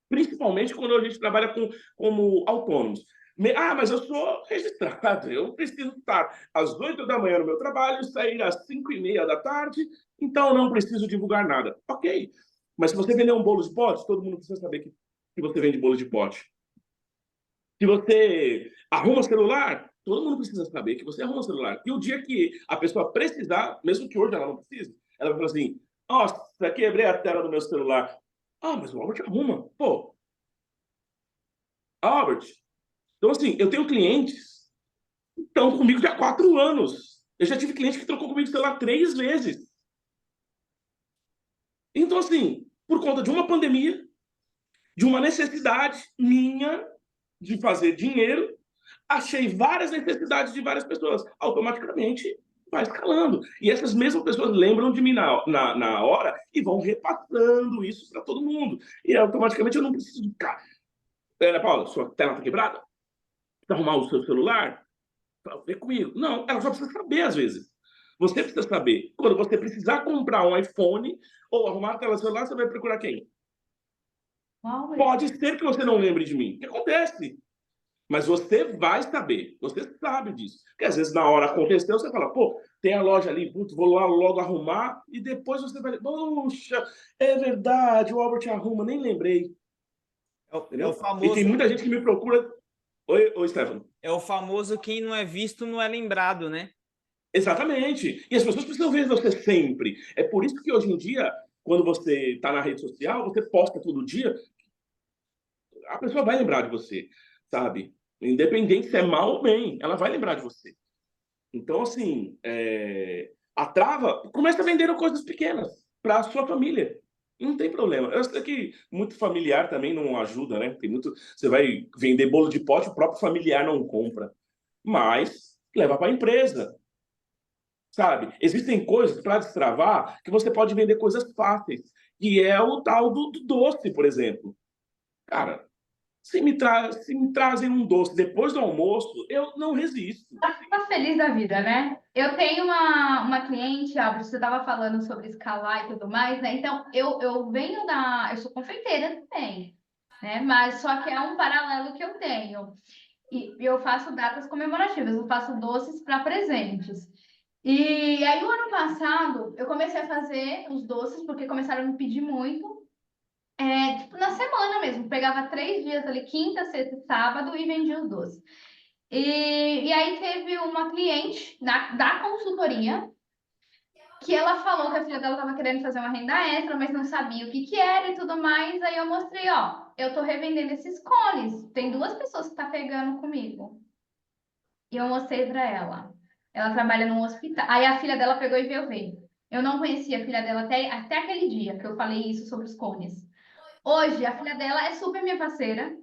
Principalmente quando a gente trabalha como autônomos. Mas eu sou registrado, eu preciso estar às 8 da manhã no meu trabalho, sair às 5:30 da tarde, então eu não preciso divulgar nada. Ok, mas se você vender um bolo de pote, todo mundo precisa saber que você vende bolo de pote. Se você arruma celular, todo mundo precisa saber que você arruma celular. E o dia que a pessoa precisar, mesmo que hoje ela não precise, ela vai falar assim, nossa, quebrei a tela do meu celular. Mas o Albert arruma. Pô, Albert. Então, assim, eu tenho clientes que estão comigo já há 4 anos. Eu já tive cliente que trocou comigo o celular 3 vezes. Então, assim, por conta de uma pandemia, de uma necessidade minha de fazer dinheiro, achei várias necessidades de várias pessoas. Automaticamente vai escalando. E essas mesmas pessoas lembram de mim na hora e vão repassando isso para todo mundo. E automaticamente eu não preciso ficar. Ana Paula, sua tela está quebrada? Precisa arrumar o seu celular? Vê comigo. Não, ela só precisa saber às vezes. Você precisa saber. Quando você precisar comprar um iPhone ou arrumar a tela do celular, você vai procurar quem? Pode ser que você não lembre de mim. O que acontece? Mas você vai saber, você sabe disso. Porque às vezes na hora aconteceu, você fala, pô, tem a loja ali, putz, vou lá logo arrumar, e depois você vai, poxa, é verdade, o Albert arruma, nem lembrei. É o famoso... E tem muita gente que me procura... Oi, Stefano. É o famoso quem não é visto não é lembrado, né? Exatamente. E as pessoas precisam ver você sempre. É por isso que hoje em dia, quando você está na rede social, você posta todo dia, a pessoa vai lembrar de você, sabe? Independente se é mal ou bem, ela vai lembrar de você. Então, assim, a trava começa vendendo coisas pequenas para a sua família. Não tem problema. Eu sei que muito familiar também não ajuda, né? Tem muito. Você vai vender bolo de pote, o próprio familiar não compra. Mas leva para a empresa. Sabe? Existem coisas para destravar que você pode vender coisas fáceis. E é o tal do doce, por exemplo. Cara, se me trazem um doce depois do almoço, eu não resisto. Tá feliz da vida, né? Eu tenho uma cliente, Álvaro, você estava falando sobre escalar e tudo mais, né? Então, eu venho eu sou confeiteira também, né? Mas só que é um paralelo que eu tenho. E eu faço datas comemorativas, eu faço doces para presentes. E aí, o ano passado, eu comecei a fazer os doces, porque começaram a me pedir muito. Tipo, na semana mesmo, pegava 3 dias ali, quinta, sexta e sábado, e vendia os doces. E aí teve uma cliente da consultoria que ela falou que a filha dela estava querendo fazer uma renda extra, mas não sabia o que que era e tudo mais. Aí eu mostrei, ó, eu tô revendendo esses cones. Tem 2 pessoas que tá pegando comigo. E eu mostrei para ela. Ela trabalha num hospital. Aí a filha dela pegou e veio ver. Eu não conhecia a filha dela até aquele dia que eu falei isso sobre os cones. Hoje, a filha dela é super minha parceira.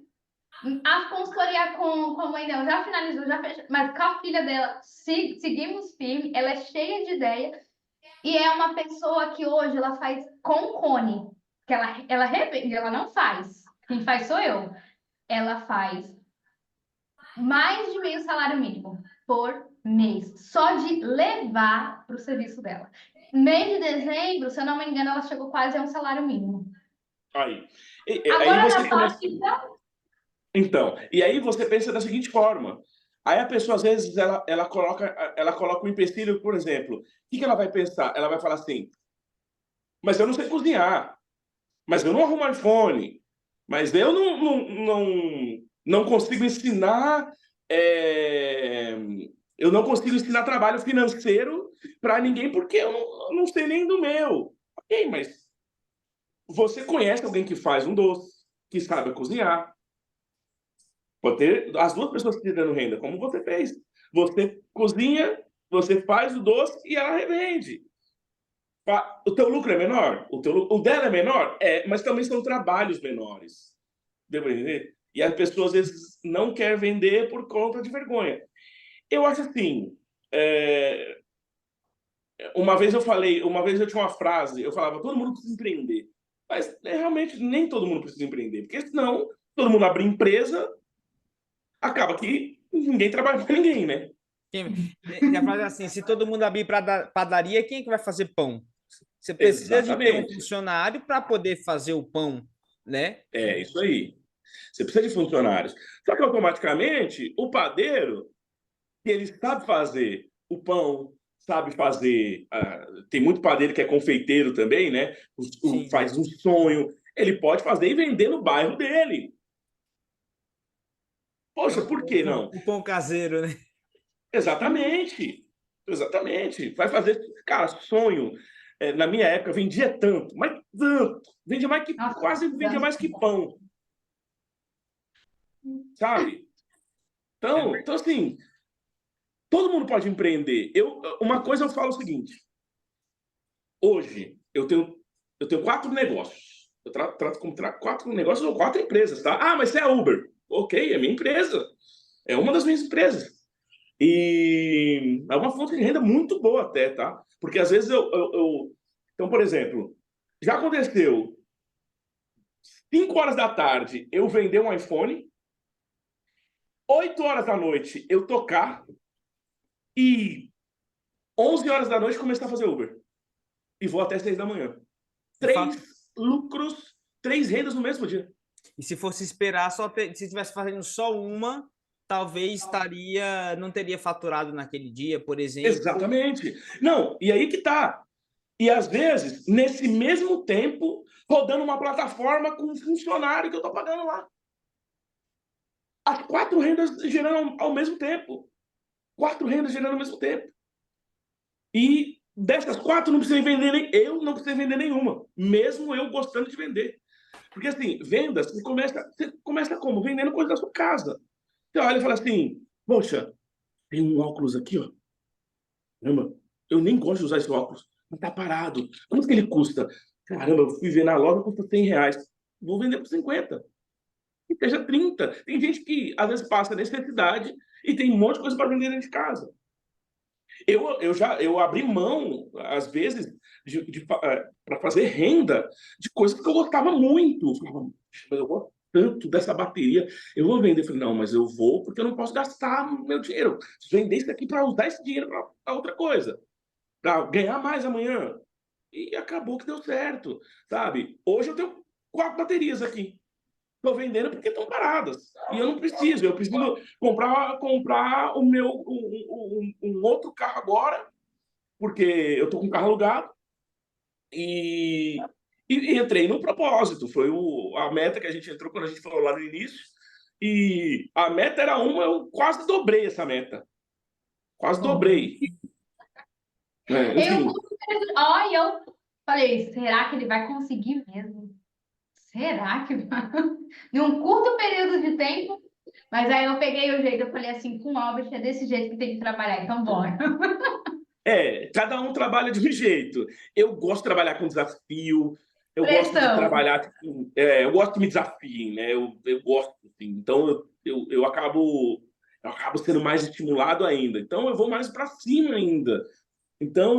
A consultoria com a mãe dela já finalizou, já fechou. Mas com a filha dela, seguimos firme. Ela é cheia de ideia. E é uma pessoa que hoje ela faz com cone. Que ela revende, ela não faz. Quem faz sou eu. Ela faz mais de meio salário mínimo por mês. Só de levar para o serviço dela. Mês de dezembro, se eu não me engano, ela chegou quase a um salário mínimo. Aí Agora você na começa... parte, Então, e aí você pensa da seguinte forma. Aí a pessoa, às vezes, ela coloca um empecilho, por exemplo. O que ela vai pensar? Ela vai falar assim, mas eu não sei cozinhar, mas eu não arrumo iPhone, mas eu Não consigo ensinar... Eu não consigo ensinar trabalho financeiro para ninguém porque eu não sei nem do meu. Ok, mas você conhece alguém que faz um doce, que sabe cozinhar. Pode ter as duas pessoas te dando renda, como você fez. Você cozinha, você faz o doce e ela revende. O teu lucro é menor? O dela é menor? É, mas também são trabalhos menores. Deu para entender? E as pessoas, às vezes, não querem vender por conta de vergonha. Eu acho assim... Uma vez eu tinha uma frase, eu falava, todo mundo precisa empreender. Mas realmente nem todo mundo precisa empreender, porque senão todo mundo abre empresa, acaba que ninguém trabalha para ninguém, né? Já faz assim, se todo mundo abrir padaria, quem é que vai fazer pão? Você precisa de ter um Exatamente. funcionário para poder fazer o pão, né? É isso aí. Você precisa de funcionários. Só que automaticamente o padeiro, ele sabe fazer o pão, sabe fazer. Tem muito padeiro que é confeiteiro também, né? Sim. Faz um sonho. Ele pode fazer e vender no bairro dele. Poxa, por que não? O pão caseiro, né? Exatamente. Exatamente. Vai fazer. Cara, sonho. Na minha época vendia tanto, mas tanto. Vendia mais que. Nossa, Quase vendia mais que pão. Sabe? Então assim, todo mundo pode empreender. Uma coisa eu falo o seguinte: hoje eu tenho 4 negócios. Eu trato como 4 negócios ou 4 empresas, tá? Ah, mas você é Uber. Ok, é minha empresa. É uma das minhas empresas. E é uma fonte de renda muito boa até, tá? Porque às vezes Então, por exemplo, já aconteceu 5 horas da tarde eu vender um iPhone, 8 horas da noite eu tocar e 11 horas da noite começar a fazer Uber. E vou até 6 da manhã. 3 lucros, 3 rendas no mesmo dia. E se fosse esperar, se estivesse fazendo só uma, talvez não teria faturado naquele dia, por exemplo. Exatamente. Não, e aí que tá. E às vezes, nesse mesmo tempo, rodando uma plataforma com um funcionário que eu tô pagando lá. As 4 rendas gerando ao mesmo tempo. 4 rendas gerando ao mesmo tempo. E dessas 4, eu não precisei vender nenhuma, mesmo eu gostando de vender. Porque assim, vendas, você começa como? Vendendo coisa da sua casa. Você olha e fala assim, poxa, tem um óculos aqui, ó. Caramba, eu nem gosto de usar esse óculos, mas tá parado. Quanto que ele custa? Caramba, eu fui ver na loja, custa R$ 100. Vou vender por 50. E seja 30. Tem gente que às vezes passa necessidade e tem um monte de coisa para vender dentro de casa. Eu abri mão, às vezes, para fazer renda de coisas que eu gostava muito. Eu falava, mas eu gosto tanto dessa bateria, eu vou vender. Eu falei, não, mas eu vou porque eu não posso gastar meu dinheiro. Vender isso aqui para usar esse dinheiro para outra coisa, para ganhar mais amanhã. E acabou que deu certo, sabe? Hoje eu tenho 4 baterias aqui. Estou vendendo porque estão paradas. E eu não preciso. Eu preciso comprar o meu um outro carro agora, porque eu estou com o carro alugado. E, e entrei no propósito. Foi a meta que a gente entrou quando a gente falou lá no início. E a meta era uma, eu quase dobrei essa meta. Quase dobrei. Enfim. Eu falei, será que ele vai conseguir mesmo? Será que vai? Em um curto período de tempo. Mas aí eu peguei o jeito, eu falei assim, com obras é desse jeito que tem que trabalhar, então bora. Cada um trabalha de um jeito. Eu gosto de trabalhar com desafio, eu gosto de Pressão. trabalhar, eu gosto que me desafiem, né? Eu gosto, assim. Então eu acabo sendo mais estimulado ainda. Então eu vou mais para cima ainda. Então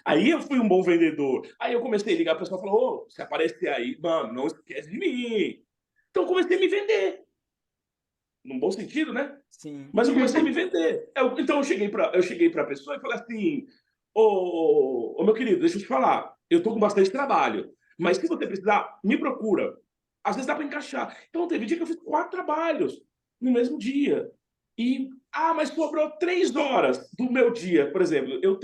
aí eu fui um bom vendedor. Aí eu comecei a ligar, a pessoa falou: "Ô, se aparecer aí, mano, não esquece de mim." Então eu comecei a me vender, num bom sentido, né? Sim. Mas eu comecei a me vender. Então eu cheguei para a pessoa e falei assim: ô, meu querido, deixa eu te falar. Eu tô com bastante trabalho, mas se você precisar, me procura. Às vezes dá para encaixar. Então teve dia que eu fiz 4 trabalhos no mesmo dia. Mas sobrou 3 horas do meu dia. Por exemplo, eu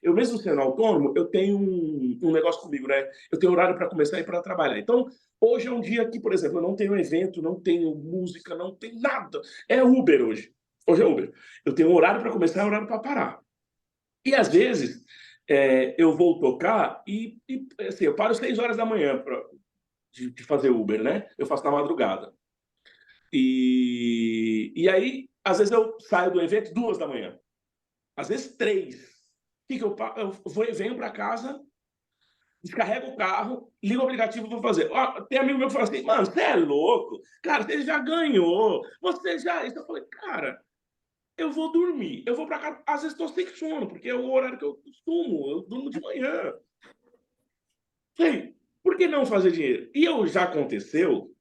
eu mesmo sendo autônomo, eu tenho um negócio comigo, né? Eu tenho horário para começar e para trabalhar. Então, hoje é um dia que, por exemplo, eu não tenho evento, não tenho música, não tenho nada. É Uber hoje. Hoje é Uber. Eu tenho horário para começar e horário para parar. E, às vezes, eu vou tocar e assim, eu paro 6 horas da manhã de fazer Uber, né? Eu faço na madrugada. E aí, às vezes, eu saio do evento 2 da manhã. Às vezes 3. O que eu venho para casa, descarrego o carro, ligo o aplicativo e vou fazer. Ó, tem amigo meu que fala assim, mano, você é louco? Cara, você já ganhou. Você já... Isso. Eu falei, cara, eu vou dormir. Eu vou para casa, às vezes estou sem sono, porque é o horário que eu costumo. Eu durmo de manhã. Falei, por que não fazer dinheiro? E já aconteceu,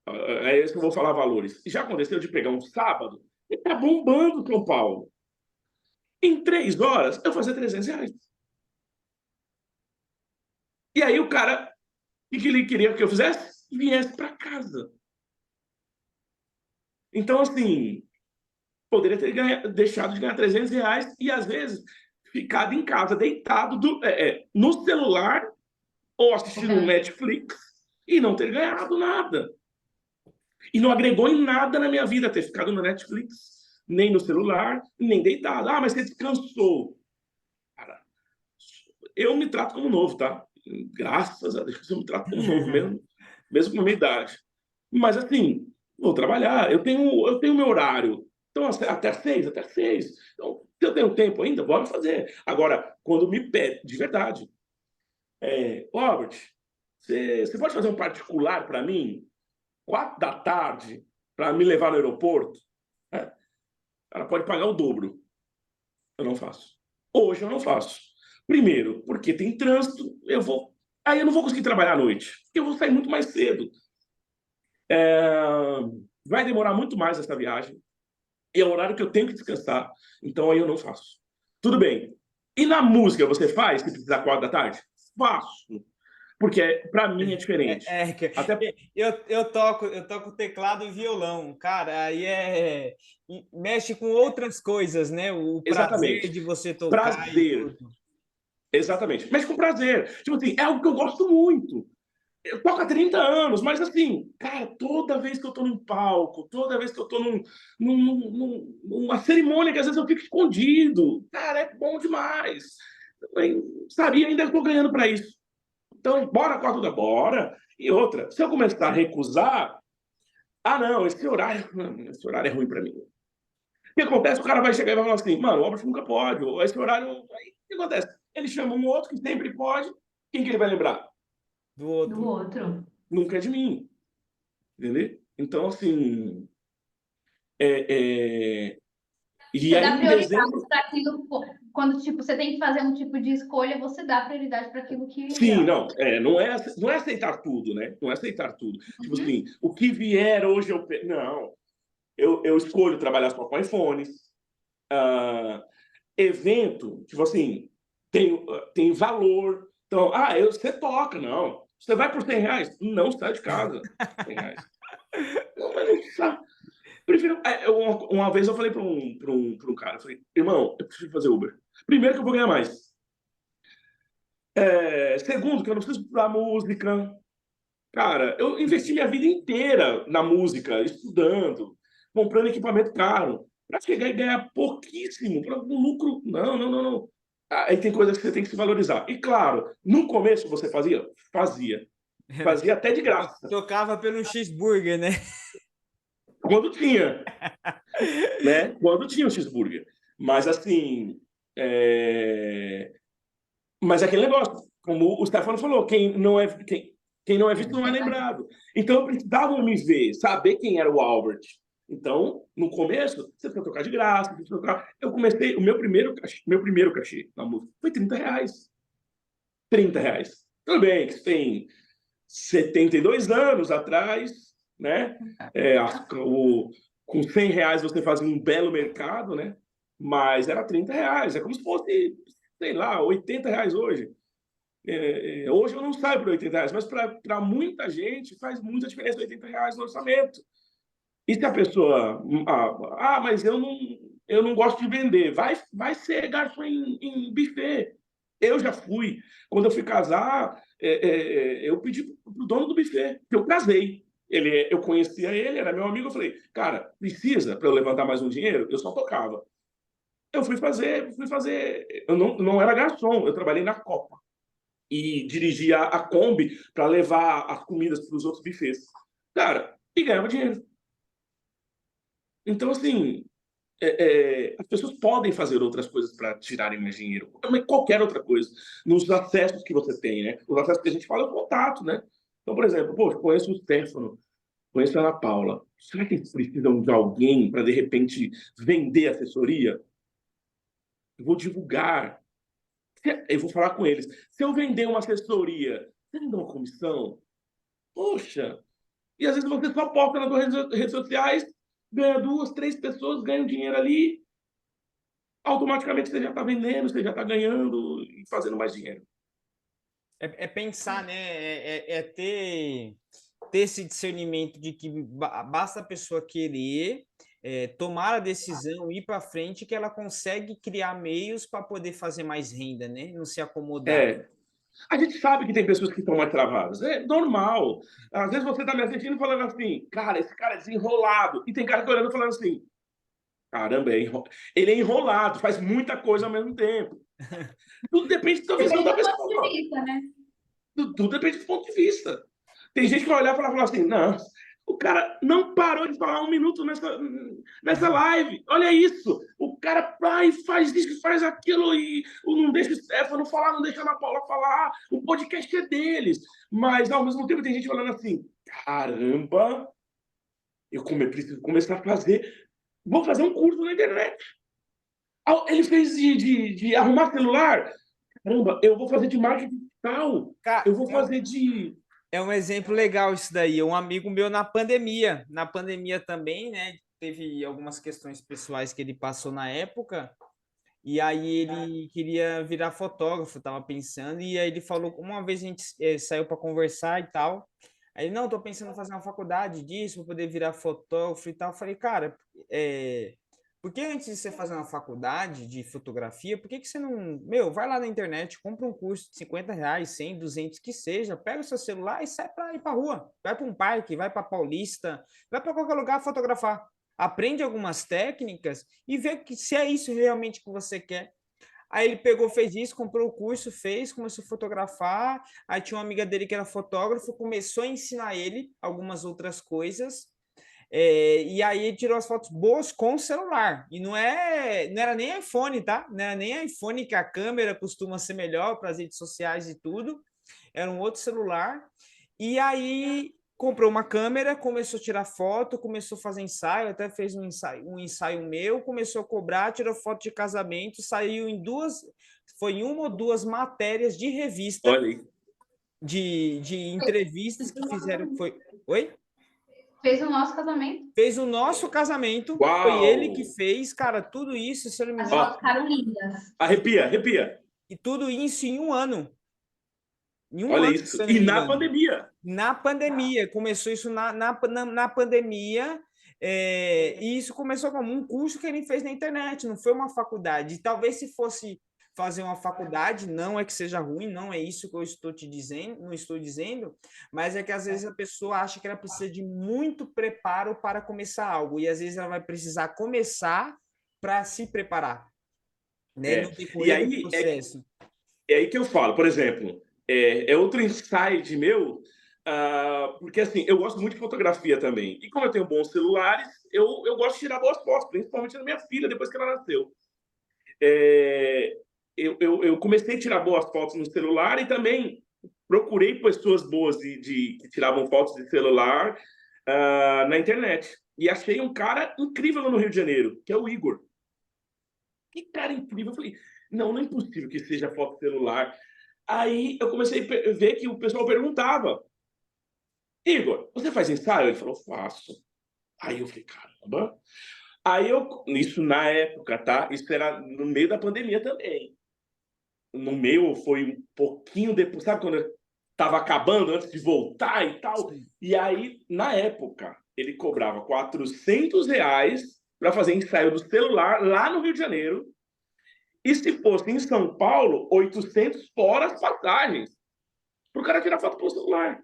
é isso que eu vou falar valores. Já aconteceu de pegar um sábado e tá bombando São Paulo. Em 3 horas, eu fazia R$300. E aí o cara, o que ele queria que eu fizesse? Viesse para casa. Então, assim, poderia ter deixado de ganhar R$300 e, às vezes, ficado em casa, deitado no celular ou assistindo Netflix e não ter ganhado nada. E não agregou em nada na minha vida ter ficado no Netflix, nem no celular, nem deitado. Ah, mas você descansou. Cara, eu me trato como novo, tá? Graças a Deus, eu me trato como novo, mesmo com a minha idade. Mas, assim, vou trabalhar, eu tenho meu horário. Então, até às 6, até às 6. Então, se eu tenho tempo ainda, bora fazer. Agora, quando me pede, de verdade, Robert, você pode fazer um particular para mim? 4 da tarde, para me levar no aeroporto? Ela pode pagar o dobro. Eu não faço. Hoje eu não faço. Primeiro, porque tem trânsito, aí eu não vou conseguir trabalhar à noite, porque eu vou sair muito mais cedo. Vai demorar muito mais essa viagem, e é o horário que eu tenho que descansar, então aí eu não faço. Tudo bem. E na música você faz, se precisar 4 da tarde? Faço. Porque para mim é diferente. Até... eu toco teclado e violão, cara, aí mexe com outras coisas, né? O prazer de você tocar. Prazer. Exatamente. Mexe com prazer. Tipo assim, é algo que eu gosto muito. Eu toco há 30 anos, mas assim, cara, toda vez que eu tô num palco, toda vez que eu tô numa cerimônia que às vezes eu fico escondido, cara, é bom demais. Sabe, ainda estou ganhando para isso. Então, bora com a Duda, bora. E outra, se eu começar a recusar, não, esse horário é ruim para mim. O que acontece? O cara vai chegar e vai falar assim, mano, o Albert nunca pode, ou esse horário... Aí, o que acontece? Ele chama um outro que sempre pode, quem que ele vai lembrar? Do outro. Nunca é de mim. Entendeu? Então, assim... E você aí, dá prioridade dezembro... para aquilo, quando tipo, você tem que fazer um tipo de escolha, você dá prioridade para aquilo que... Sim, não é aceitar tudo, né? Não é aceitar tudo. Tipo assim, o que vier hoje eu... Não. Eu escolho trabalhar só com iPhones. Evento, tipo assim, tem valor. Então, você toca, não. Você vai por R$100? Não sai de casa. R$100. Não, mas não sabe. Prefiro... Uma vez eu falei para um cara, eu falei, irmão, eu preciso fazer Uber. Primeiro que eu vou ganhar mais. Segundo, que eu não preciso estudar música. Cara, eu investi minha vida inteira na música, estudando, comprando equipamento caro, para chegar e ganhar pouquíssimo, para um lucro. Não. Aí tem coisas que você tem que se valorizar. E claro, no começo você fazia? Fazia até de graça. Tocava pelo cheeseburger, né? Quando tinha. Né? Quando tinha o cheeseburger. Mas assim... Mas é aquele negócio, como o Stefano falou, quem não é visto não é lembrado. Então, precisavam me ver, saber quem era o Albert. Então, no começo, você precisa tocar de graça. Eu comecei, o meu primeiro cachê na música foi R$30. R$30. Tudo bem, que tem 72 anos atrás, né? Com R$100 você fazia um belo mercado, né? Mas era R$30. É como se fosse, sei lá, R$80 hoje. Hoje eu não saio por R$80, mas para muita gente faz muita diferença R$80 no orçamento. E se a pessoa... mas eu eu não gosto de vender. Vai ser garçom em buffet. Eu já fui. Quando eu fui casar, eu pedi pro dono do buffet, que eu casei. Eu conhecia ele, era meu amigo. Eu falei, cara, precisa para eu levantar mais um dinheiro? Eu só tocava. Eu fui fazer. Eu não era garçom, eu trabalhei na Copa e dirigia a Kombi para levar as comidas para os outros buffets. Cara, e ganhava dinheiro. Então, assim, as pessoas podem fazer outras coisas para tirarem mais dinheiro. Qualquer outra coisa. Nos acessos que você tem, né? Os acessos que a gente fala é o contato, né? Então, por exemplo, pô, conheço o Stefano, conheço a Ana Paula. Será que eles precisam de alguém para, de repente, vender assessoria? Eu vou divulgar. Eu vou falar com eles. Se eu vender uma assessoria, você me dá uma comissão? Poxa! E às vezes você só posta nas suas redes sociais, ganha 2, 3 pessoas, ganha um dinheiro ali, automaticamente você já está vendendo, você já está ganhando e fazendo mais dinheiro. É pensar, né? Ter esse discernimento de que basta a pessoa querer tomar a decisão, ir para frente, que ela consegue criar meios para poder fazer mais renda, né? Não se acomodar. A gente sabe que tem pessoas que estão mais travadas. É normal. Às vezes você está me assistindo falando assim, cara, esse cara é desenrolado. E tem cara que olhando falando assim, caramba, ele é enrolado, faz muita coisa ao mesmo tempo. Tudo depende da visão da pessoa. Ponto de vista, né? Tudo depende do ponto de vista. Tem gente que vai olhar e falar assim, não, o cara não parou de falar 1 minuto nessa live. Olha isso. O cara vai, faz isso, faz aquilo e não deixa o Stefano falar, não deixa a Ana Paula falar. O podcast é deles. Mas, ao mesmo tempo, tem gente falando assim, caramba, eu preciso começar a fazer... Vou fazer um curso na internet. Ele fez de arrumar celular. Caramba, eu vou fazer de marketing digital. Eu vou fazer de... É um exemplo legal isso daí. Um amigo meu na pandemia também, né? Teve algumas questões pessoais que ele passou na época, e aí ele queria virar fotógrafo, tava pensando, e aí ele falou, uma vez a gente saiu para conversar e tal. Aí ele, não, tô pensando em fazer uma faculdade disso, para poder virar fotógrafo e tal. Eu falei, cara, por que antes de você fazer uma faculdade de fotografia, por que você não... Meu, vai lá na internet, compra um curso de R$ 50, 100, 200, que seja, pega o seu celular e sai para ir para rua. Vai para um parque, vai para Paulista, vai para qualquer lugar fotografar. Aprende algumas técnicas e vê se é isso realmente que você quer. Aí ele pegou, fez isso, comprou o curso, fez, começou a fotografar. Aí tinha uma amiga dele que era fotógrafo, começou a ensinar ele algumas outras coisas. E aí ele tirou as fotos boas com o celular. E não era nem iPhone, tá? Não era nem iPhone, que a câmera costuma ser melhor para as redes sociais e tudo. Era um outro celular. E aí comprou uma câmera, começou a tirar foto, começou a fazer ensaio, até fez um ensaio meu, começou a cobrar, tirou foto de casamento, saiu foi em 1 ou 2 matérias de revista, de entrevistas que fizeram. Oi? Fez o nosso casamento. Fez o nosso casamento. Uau! Foi ele que fez, cara, tudo isso, se eu não me engano. As fotos ficaram lindas. Arrepia. E tudo isso em 1 ano. Olha isso. E na pandemia. Na pandemia. Começou isso na pandemia. E isso começou como um curso que ele fez na internet, não foi uma faculdade. E talvez se fosse fazer uma faculdade, não é que seja ruim, não é isso que eu estou te dizendo, não estou dizendo, mas é que às vezes a pessoa acha que ela precisa de muito preparo para começar algo, e às vezes ela vai precisar começar para se preparar, né? No decorrer do processo. É aí que eu falo, por exemplo, outro insight meu, porque assim, eu gosto muito de fotografia também, e como eu tenho bons celulares, eu gosto de tirar boas fotos, principalmente da minha filha, depois que ela nasceu. Eu comecei a tirar boas fotos no celular e também procurei pessoas boas que tiravam fotos de celular na internet. E achei um cara incrível lá no Rio de Janeiro, que é o Igor. Que cara incrível. Eu falei, não é impossível que seja foto celular. Aí eu comecei a ver que o pessoal perguntava, Igor, você faz ensaio? Ele falou, faço. Aí eu falei, caramba. Isso na época, tá? Isso era no meio da pandemia também. No meio foi um pouquinho depois, sabe quando estava acabando, antes de voltar e tal? Sim. E aí, na época, ele cobrava R$ 400 para fazer ensaio do celular lá no Rio de Janeiro. E se fosse em São Paulo, 800 fora as passagens, para o cara tirar foto pelo celular.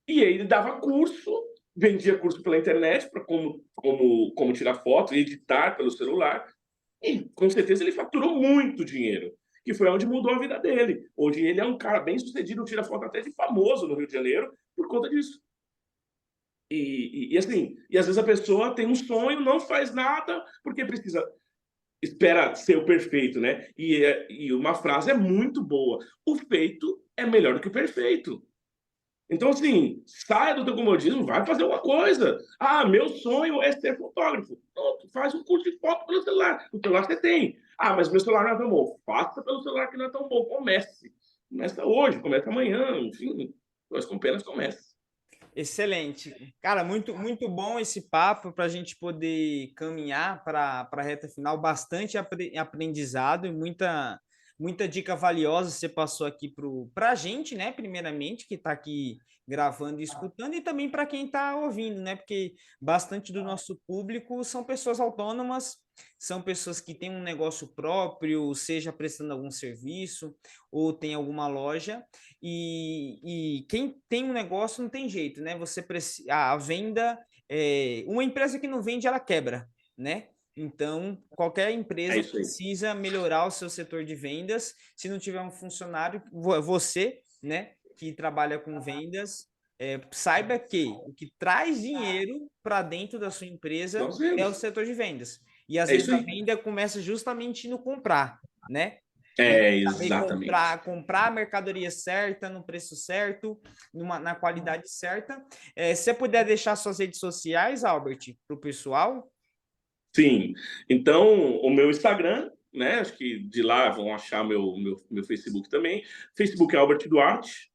E ele dava curso, vendia curso pela internet para como tirar foto e editar pelo celular. E, com certeza, ele faturou muito dinheiro, que foi onde mudou a vida dele. Hoje ele é um cara bem sucedido, tira foto até de famoso no Rio de Janeiro por conta disso. E assim, e às vezes a pessoa tem um sonho, não faz nada, porque espera ser o perfeito, né? E uma frase é muito boa: o feito é melhor do que o perfeito. Então, assim, saia do teu comodismo, vai fazer uma coisa. Ah, meu sonho é ser fotógrafo. Pronto, faz um curso de foto pelo celular. O celular você tem. Ah, mas meu celular não é tão bom. Faça pelo celular que não é tão bom. Comece. Começa hoje, começa amanhã, enfim. Nós com penas comece. Excelente. Cara, muito, muito bom esse papo para a gente poder caminhar para a reta final. Bastante aprendizado e muita dica valiosa você passou aqui para a gente, né? Primeiramente, que está aqui gravando e escutando, e também para quem está ouvindo, né? Porque bastante do nosso público são pessoas autônomas, são pessoas que têm um negócio próprio, seja prestando algum serviço ou tem alguma loja. E quem tem um negócio não tem jeito, né? Você precisa, a venda, uma empresa que não vende, ela quebra, né? Então, qualquer empresa precisa melhorar o seu setor de vendas. Se não tiver um funcionário, você, né, que trabalha com vendas, saiba que o que traz dinheiro para dentro da sua empresa é o setor de vendas. E às vezes a venda começa justamente no comprar, né? Exatamente. Comprar a mercadoria certa, no preço certo, na qualidade certa. Se você puder deixar suas redes sociais, Albert, para o pessoal. Sim. Então, o meu Instagram, né? Acho que de lá vão achar meu Facebook também. Facebook é Albert Duarte.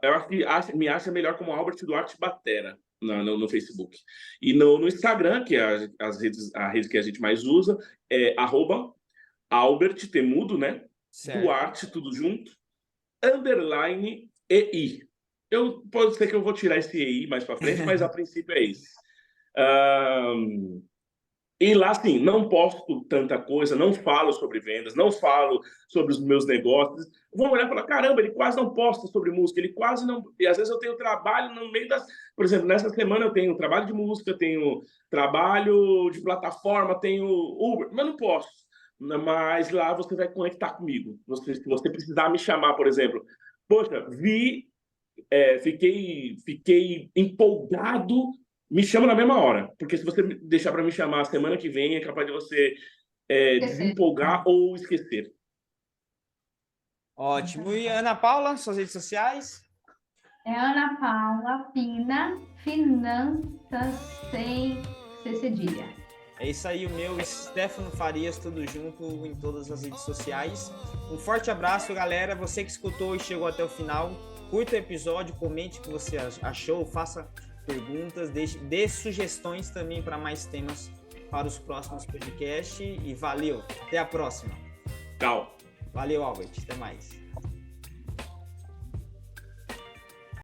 Eu acho que me acha melhor como Albert Duarte Batera no Facebook. E no Instagram, que é a rede que a gente mais usa, é @Albert Temudo, né? Certo. Duarte, tudo junto, _EI. Pode ser que eu vou tirar esse EI mais para frente, mas a princípio é esse. E lá, assim, não posto tanta coisa, não falo sobre vendas, não falo sobre os meus negócios. Vão olhar e falar: caramba, ele quase não posta sobre música, ele quase não... E às vezes eu tenho trabalho no meio das... Por exemplo, nessa semana eu tenho trabalho de música, tenho trabalho de plataforma, tenho Uber, mas não posso. Mas lá você vai conectar comigo. Se você precisar me chamar, por exemplo, poxa, fiquei empolgado, me chama na mesma hora. Porque se você deixar para me chamar semana que vem, é capaz de você desempolgar ou esquecer. Ótimo. E Ana Paula, suas redes sociais? É Ana Paula Pina, finanças sem C cedilha. É isso aí, o meu, Stefano Farias, tudo junto em todas as redes sociais. Um forte abraço, galera. Você que escutou e chegou até o final, curta o episódio, comente o que você achou, faça perguntas, dê sugestões também para mais temas para os próximos podcasts. E valeu, até a próxima. Tchau. Valeu, Albert, até mais.